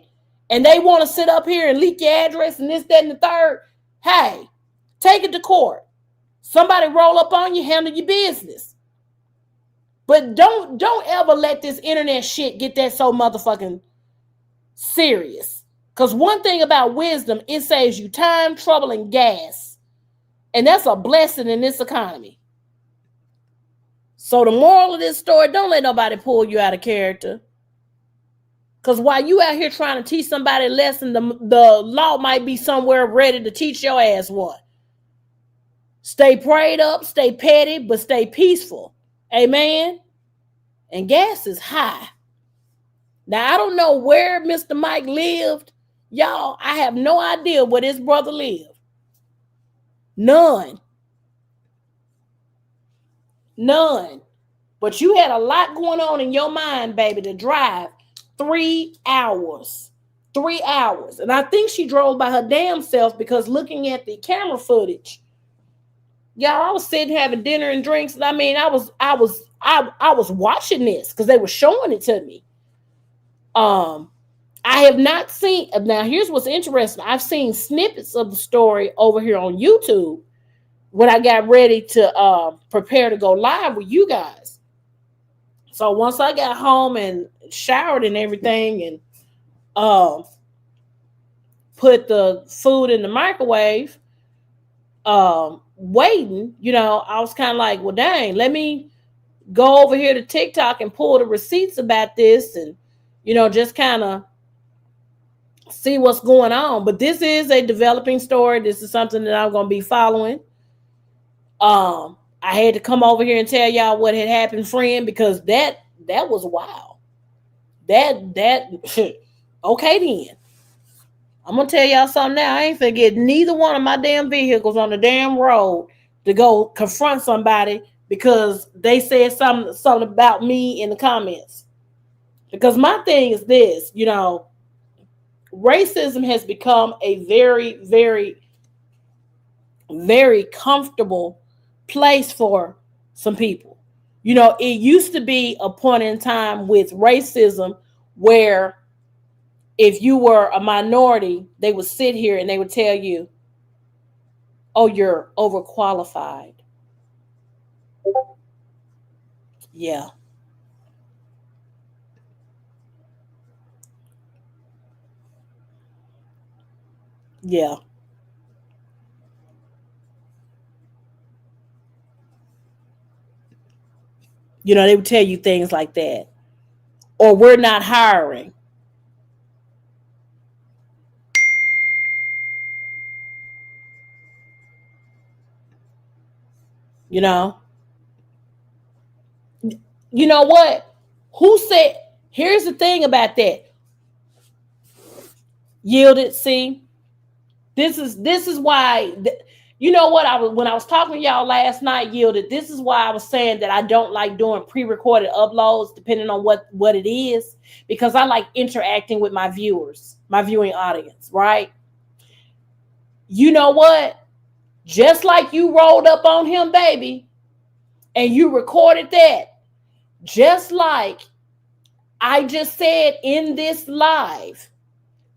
and they want to sit up here and leak your address and this, that, and the third. Hey, take it to court. Somebody roll up on you, handle your business. But don't ever let this internet shit get that so motherfucking serious. Because one thing about wisdom, it saves you time, trouble, and gas. And that's a blessing in this economy. So the moral of this story, don't let nobody pull you out of character. Because while you out here trying to teach somebody a lesson, the law might be somewhere ready to teach your ass one. Stay prayed up, stay petty, but stay peaceful. Amen? And gas is high. Now, I don't know where Mr. Mike lived. Y'all, I have no idea where this brother lived. None. But you had a lot going on in your mind, baby, to drive 3 hours. 3 hours. And I think she drove by her damn self because looking at the camera footage, y'all, I was sitting having dinner and drinks. And I mean, I was watching this because they were showing it to me. I I have not seen. Now, here's what's interesting. I've seen snippets of the story over here on YouTube when I got ready to prepare to go live with you guys. So once I got home and showered and everything, and put the food in the microwave, waiting, I was kind of like, well, dang, let me go over here to TikTok and pull the receipts about this, and just kind of see what's going on. But this is a developing story. This is something that I'm going to be following. I had to come over here and tell y'all what had happened, friend, because that was wild. That okay then. I'm gonna tell y'all something now. I ain't finna get neither one of my damn vehicles on the damn road to go confront somebody because they said something about me in the comments. Because my thing is this, racism has become a very, very, very comfortable place for some people. It used to be a point in time with racism where if you were a minority, they would sit here and they would tell you, oh, you're overqualified. Yeah. Yeah. They would tell you things like that. Or we're not hiring. You know what? Who said, here's the thing about that. Yielded, see, this is why, when I was talking to y'all last night, Yielded, this is why I was saying that I don't like doing pre-recorded uploads depending on what it is, because I like interacting with my viewers, my viewing audience, right? You know what? Just like you rolled up on him, baby, and you recorded that, just like I just said in this live,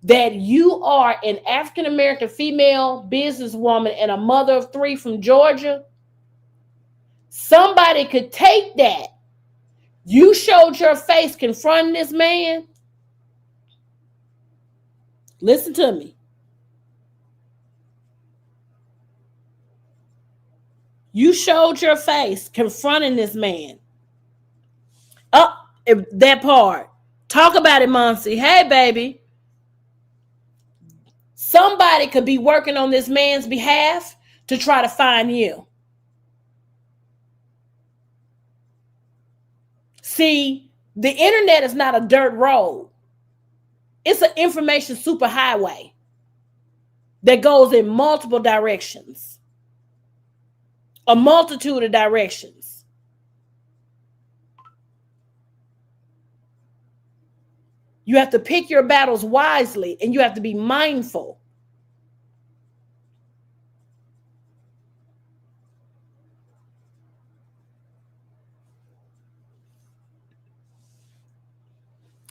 that you are an African-American female businesswoman and a mother of 3 from Georgia, somebody could take that. You showed your face confronting this man. Listen to me. You showed your face confronting this man. That part. Talk about it, Monsi. Hey, baby. Somebody could be working on this man's behalf to try to find you. See, the internet is not a dirt road. It's an information superhighway that goes in multiple directions. A multitude of directions. You have to pick your battles wisely, and you have to be mindful.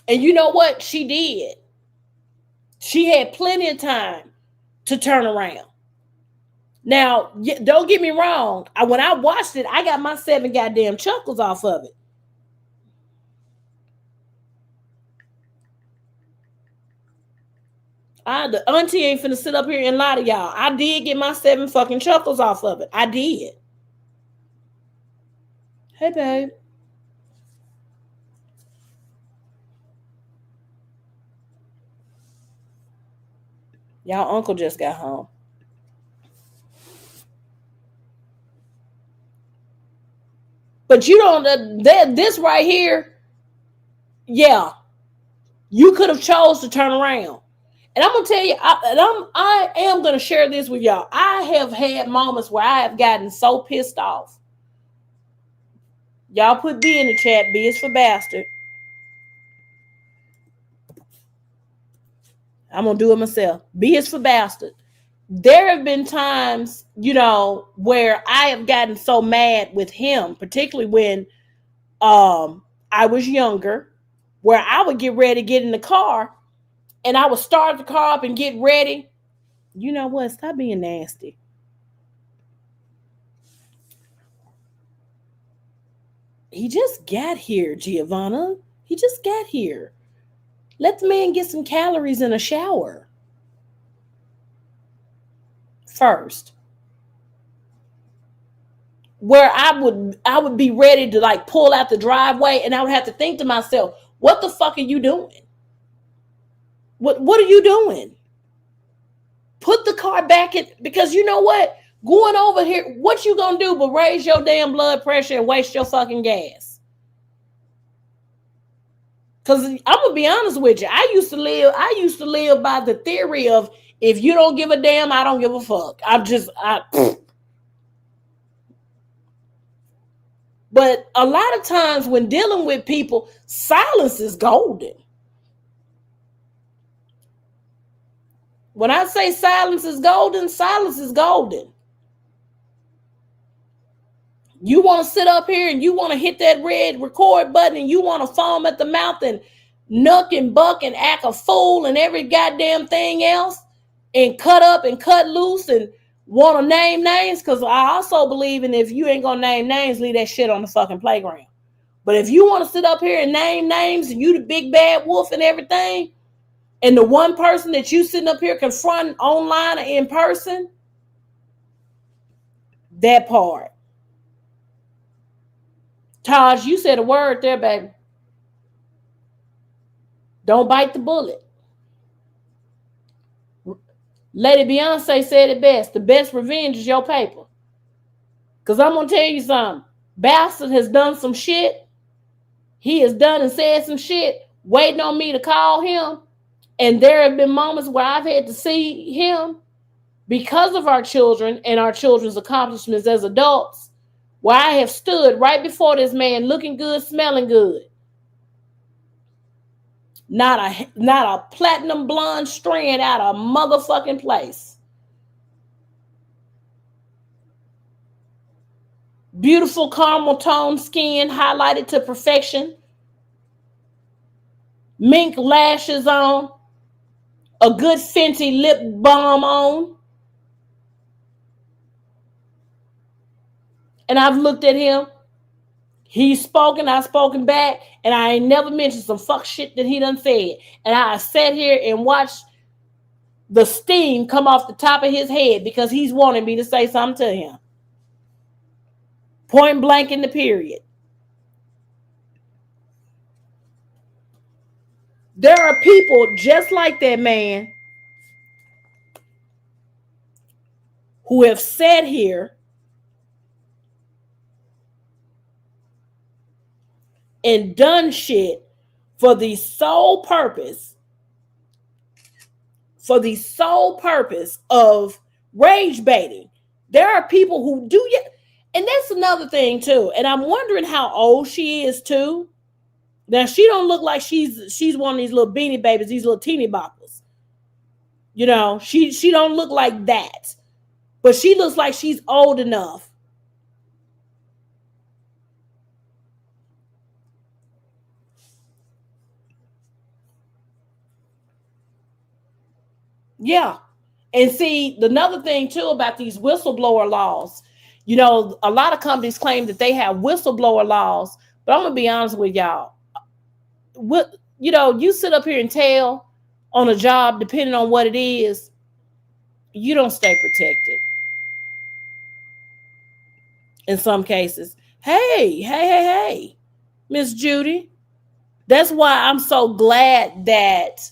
And you know what? She did. She had plenty of time to turn around. Now, don't get me wrong. When I watched it, I got my 7 goddamn chuckles off of it. The auntie ain't finna sit up here and lie to y'all. I did get my 7 fucking chuckles off of it. I did. Hey, babe. Y'all uncle just got home. But you don't, this right here, yeah, you could have chose to turn around. And I'm going to tell you, I am going to share this with y'all. I have had moments where I have gotten so pissed off. Y'all put B in the chat. B is for bastard. I'm going to do it myself. B is for bastard. There have been times, where I have gotten so mad with him, particularly when I was younger, where I would get ready to get in the car and I would start the car up and get ready. You know what? Stop being nasty. He just got here, Giovanna. He just got here. Let the man get some calories in a shower first. Where I would be ready to like pull out the driveway, and I would have to think to myself, what the fuck are you doing? What are you doing? Put the car back in, because you know what? Going over here, what you gonna do but raise your damn blood pressure and waste your fucking gas? Because I'm gonna be honest with you, I used to live by the theory of, if you don't give a damn, I don't give a fuck. But a lot of times when dealing with people, silence is golden. When I say silence is golden, silence is golden. You want to sit up here and you want to hit that red record button and you want to foam at the mouth and nuck and buck and act a fool and every goddamn thing else and cut up and cut loose and want to name names, because I also believe in, if you ain't going to name names, leave that shit on the fucking playground. But if you want to sit up here and name names and you the big bad wolf and everything, and the one person that you sitting up here confronting online or in person, that part. Taj, you said a word there, baby. Don't bite the bullet. Lady Beyonce said it best. The best revenge is your paper. Because I'm going to tell you something. Bastard has done some shit. He has done and said some shit waiting on me to call him. And there have been moments where I've had to see him, because of our children and our children's accomplishments as adults, where I have stood right before this man looking good, smelling good. Not a platinum blonde strand out of motherfucking place. Beautiful caramel tone skin highlighted to perfection. Mink lashes on. A good Fenty lip balm on. And I've looked at him. He's spoken, I've spoken back, and I ain't never mentioned some fuck shit that he done said. And I sat here and watched the steam come off the top of his head because he's wanting me to say something to him. Point blank in the period. There are people just like that man who have sat here and done shit for the sole purpose of rage baiting. There are people who do it, and that's another thing too. And I'm wondering how old she is too. Now she don't look like she's one of these little beanie babies, these little teeny boppers. You know, she don't look like that, but she looks like she's old enough. Yeah. And see, another thing too about these whistleblower laws, you know, a lot of companies claim that they have whistleblower laws, but I'm going to be honest with y'all. You sit up here and tell on a job, depending on what it is, you don't stay protected. In some cases. Hey, Miss Judy. That's why I'm so glad that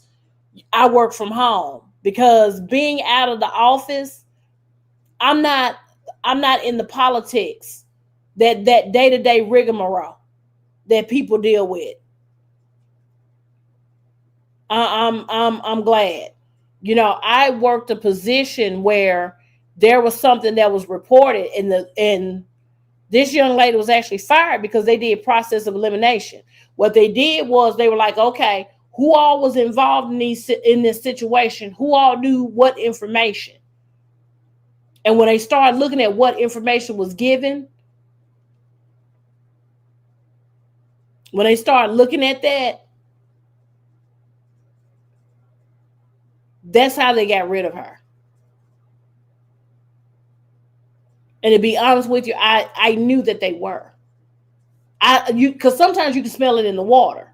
I work from home, because being out of the office, I'm not in the politics, that day-to-day rigmarole that people deal with. I'm glad. You know, I worked a position where there was something that was reported, and this young lady was actually fired because they did process of elimination. What they did was they were like, okay, who all was involved in this situation? Who all knew what information? And when they started looking at what information was given, when they started looking at that, That's how they got rid of her. And to be honest with you, I knew that they were. Because sometimes you can smell it in the water.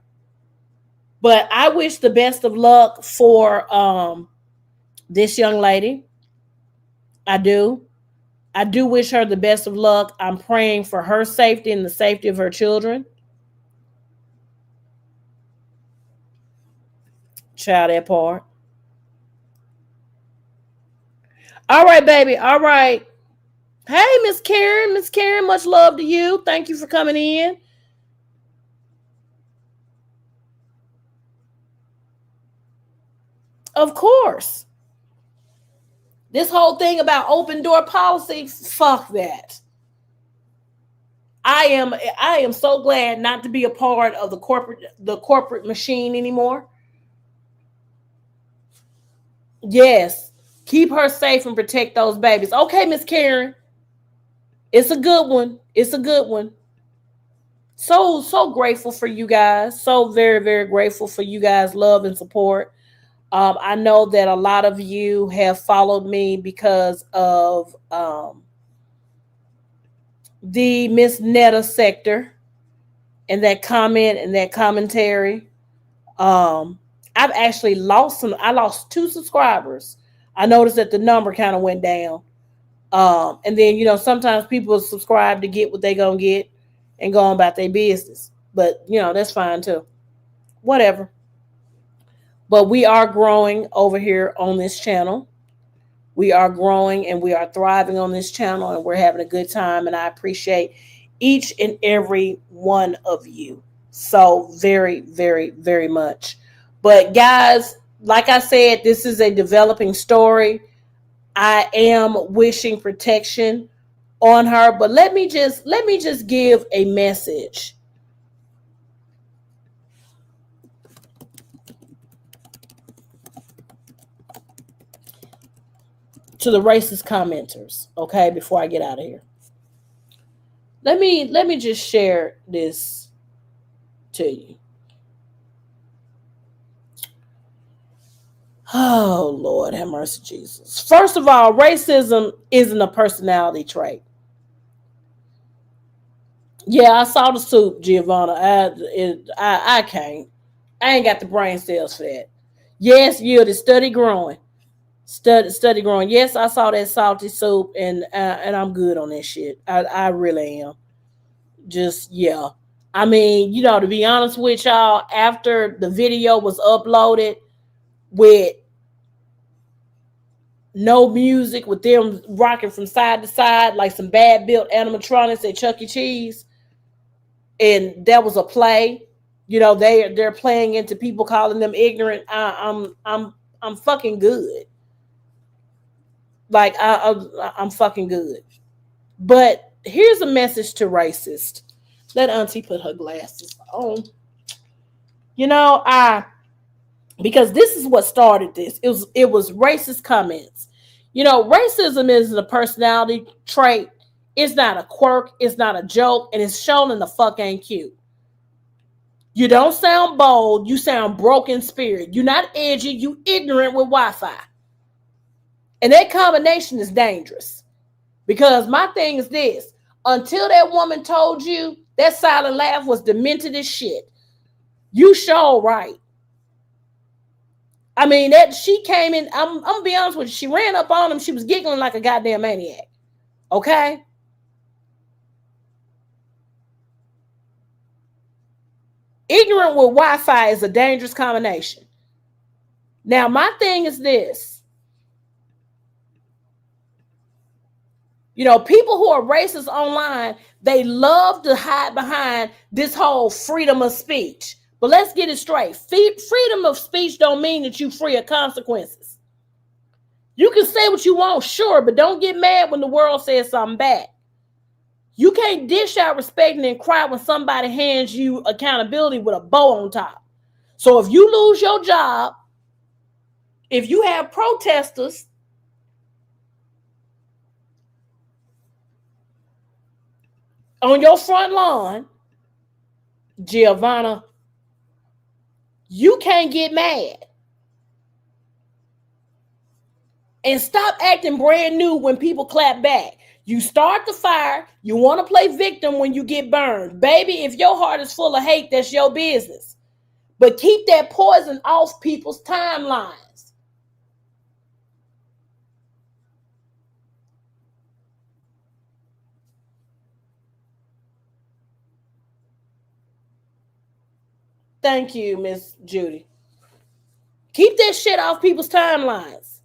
But I wish the best of luck for this young lady. I do. I do wish her the best of luck. I'm praying for her safety and the safety of her children. Child, that part. All right, baby. All right. Hey, Miss Karen. Miss Karen, much love to you. Thank you for coming in. Of course. This whole thing about open door policy, fuck that. I am so glad not to be a part of the corporate machine anymore. Yes. Keep her safe and protect those babies. Okay, Miss Karen. It's a good one. It's a good one. So grateful for you guys. So very, very grateful for you guys' love and support. I know that a lot of you have followed me because of the Miss Netta sector and that comment and that commentary. I've actually lost some. I lost 2 subscribers. I noticed that the number kind of went down. And then, sometimes people subscribe to get what they gonna get and go on about their business. But, that's fine too. Whatever. But we are growing over here on this channel. We are growing and we are thriving on this channel and we're having a good time. And I appreciate each and every one of you so very, very, very much. But guys, like I said, this is a developing story. I am wishing protection on her, but let me just give a message. To the racist commenters, okay, before I get out of here. Let me just share this to you. Oh, Lord, have mercy, Jesus. First of all, racism isn't a personality trait. Yeah, I saw the soup, Giovanna. I can't. I ain't got the brain cells for that. Yes, yield is study growing. Study growing. Yes, I saw that salty soup, and I'm good on that shit. I really am. Just, yeah. I mean, to be honest with y'all, after the video was uploaded with no music, with them rocking from side to side like some bad built animatronics at Chuck E. Cheese, and that was a play. They're playing into people calling them ignorant. I'm fucking good. Like I'm fucking good. But here's a message to racist. Let Auntie put her glasses on. Because this is what started this. It was racist comments. Racism isn't a personality trait. It's not a quirk. It's not a joke. And it's shown in the fuck ain't cute. You don't sound bold. You sound broken spirit. You're not edgy. You ignorant with Wi-Fi. And that combination is dangerous. Because my thing is this. Until that woman told you that silent laugh was demented as shit, you sure right. I mean, that she came in, I'm gonna be honest with you, she ran up on him, she was giggling like a goddamn maniac. Okay? Ignorant with Wi-Fi is a dangerous combination. Now, my thing is this. People who are racist online, they love to hide behind this whole freedom of speech. But let's get it straight. Freedom of speech don't mean that you're free of consequences. You can say what you want, sure, but don't get mad when the world says something bad. You can't dish out respect and then cry when somebody hands you accountability with a bow on top. So if you lose your job, if you have protesters on your front lawn, Giovanna, you can't get mad. And stop acting brand new when people clap back. You start the fire. You want to play victim when you get burned. Baby, if your heart is full of hate, that's your business. But keep that poison off people's timelines. Thank you, Miss Judy. Keep that shit off people's timelines.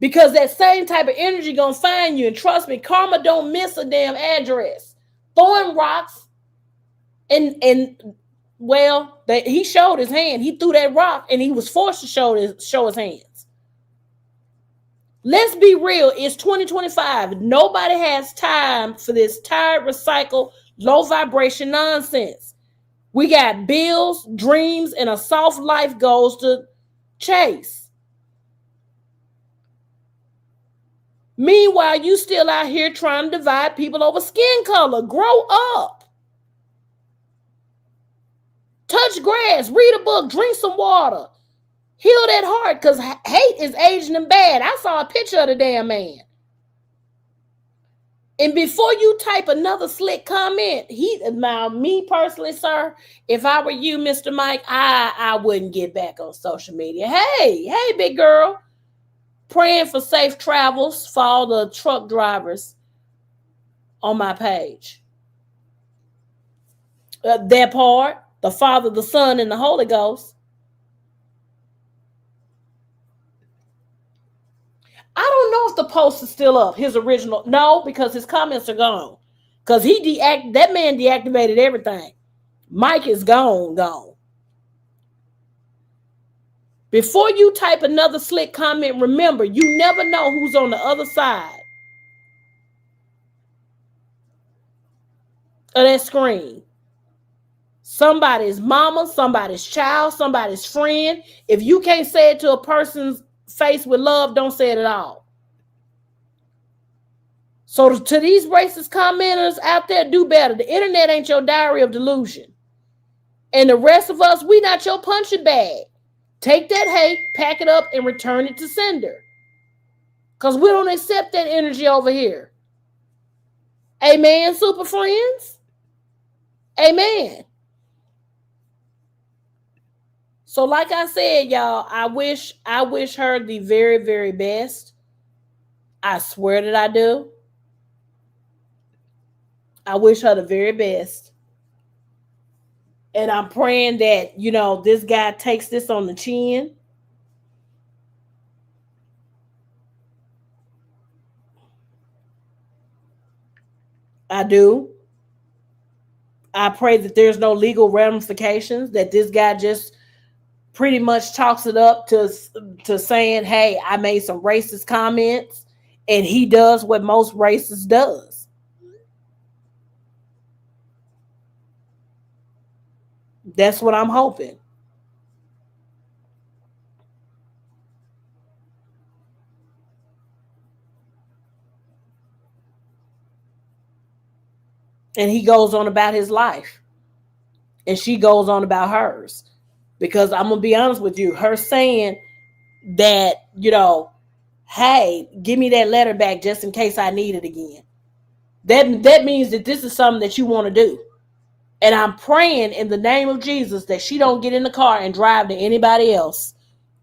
Because that same type of energy gonna find you. And trust me, karma don't miss a damn address. Throwing rocks and well, he showed his hand. He threw that rock and he was forced to show his hands. Let's be real. It's 2025. Nobody has time for this tired, recycled, low vibration nonsense. We got bills, dreams, and a soft life goals to chase. Meanwhile, you still out here trying to divide people over skin color. Grow up. Touch grass, read a book, drink some water. Heal that heart, because hate is aging and bad. I saw a picture of the damn man. And before you type another slick comment, me personally, sir, if I were you, Mr. Mike, I wouldn't get back on social media. Hey, big girl. Praying for safe travels for all the truck drivers on my page. That part, the Father, the Son, and the Holy Ghost. I don't know if the post is still up, his original. No, because his comments are gone. Because that man deactivated everything. Mike is gone. Before you type another slick comment, remember, you never know who's on the other side of that screen. Somebody's mama, somebody's child, somebody's friend. If you can't say it to a person's face with love, don't say it at all. So to these racist commenters out there, do better. The internet ain't your diary of delusion. And the rest of us, we not your punching bag. Take that hate, pack it up, and return it to sender. Because we don't accept that energy over here. Amen, super friends? Amen. So like I said, y'all, I wish her the very, very best. I swear that I do. I wish her the very best. And I'm praying that, this guy takes this on the chin. I do. I pray that there's no legal ramifications, that this guy just pretty much chalks it up to saying, hey, I made some racist comments, and he does what most racists does. That's what I'm hoping. And he goes on about his life. And she goes on about hers. Because I'm going to be honest with you, her saying that, hey, give me that letter back just in case I need it again. That means that this is something that you want to do. And I'm praying in the name of Jesus that she don't get in the car and drive to anybody else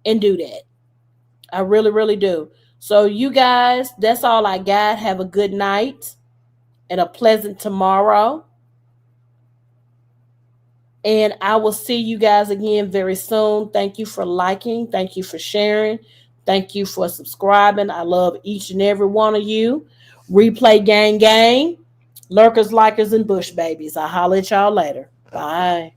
and do that. I really, really do. So you guys, that's all I got. Have a good night and a pleasant tomorrow. And I will see you guys again very soon. Thank you for liking. Thank you for sharing. Thank you for subscribing. I love each and every one of you. Replay gang. Lurkers, likers, and bush babies. I'll holler at y'all later. Bye.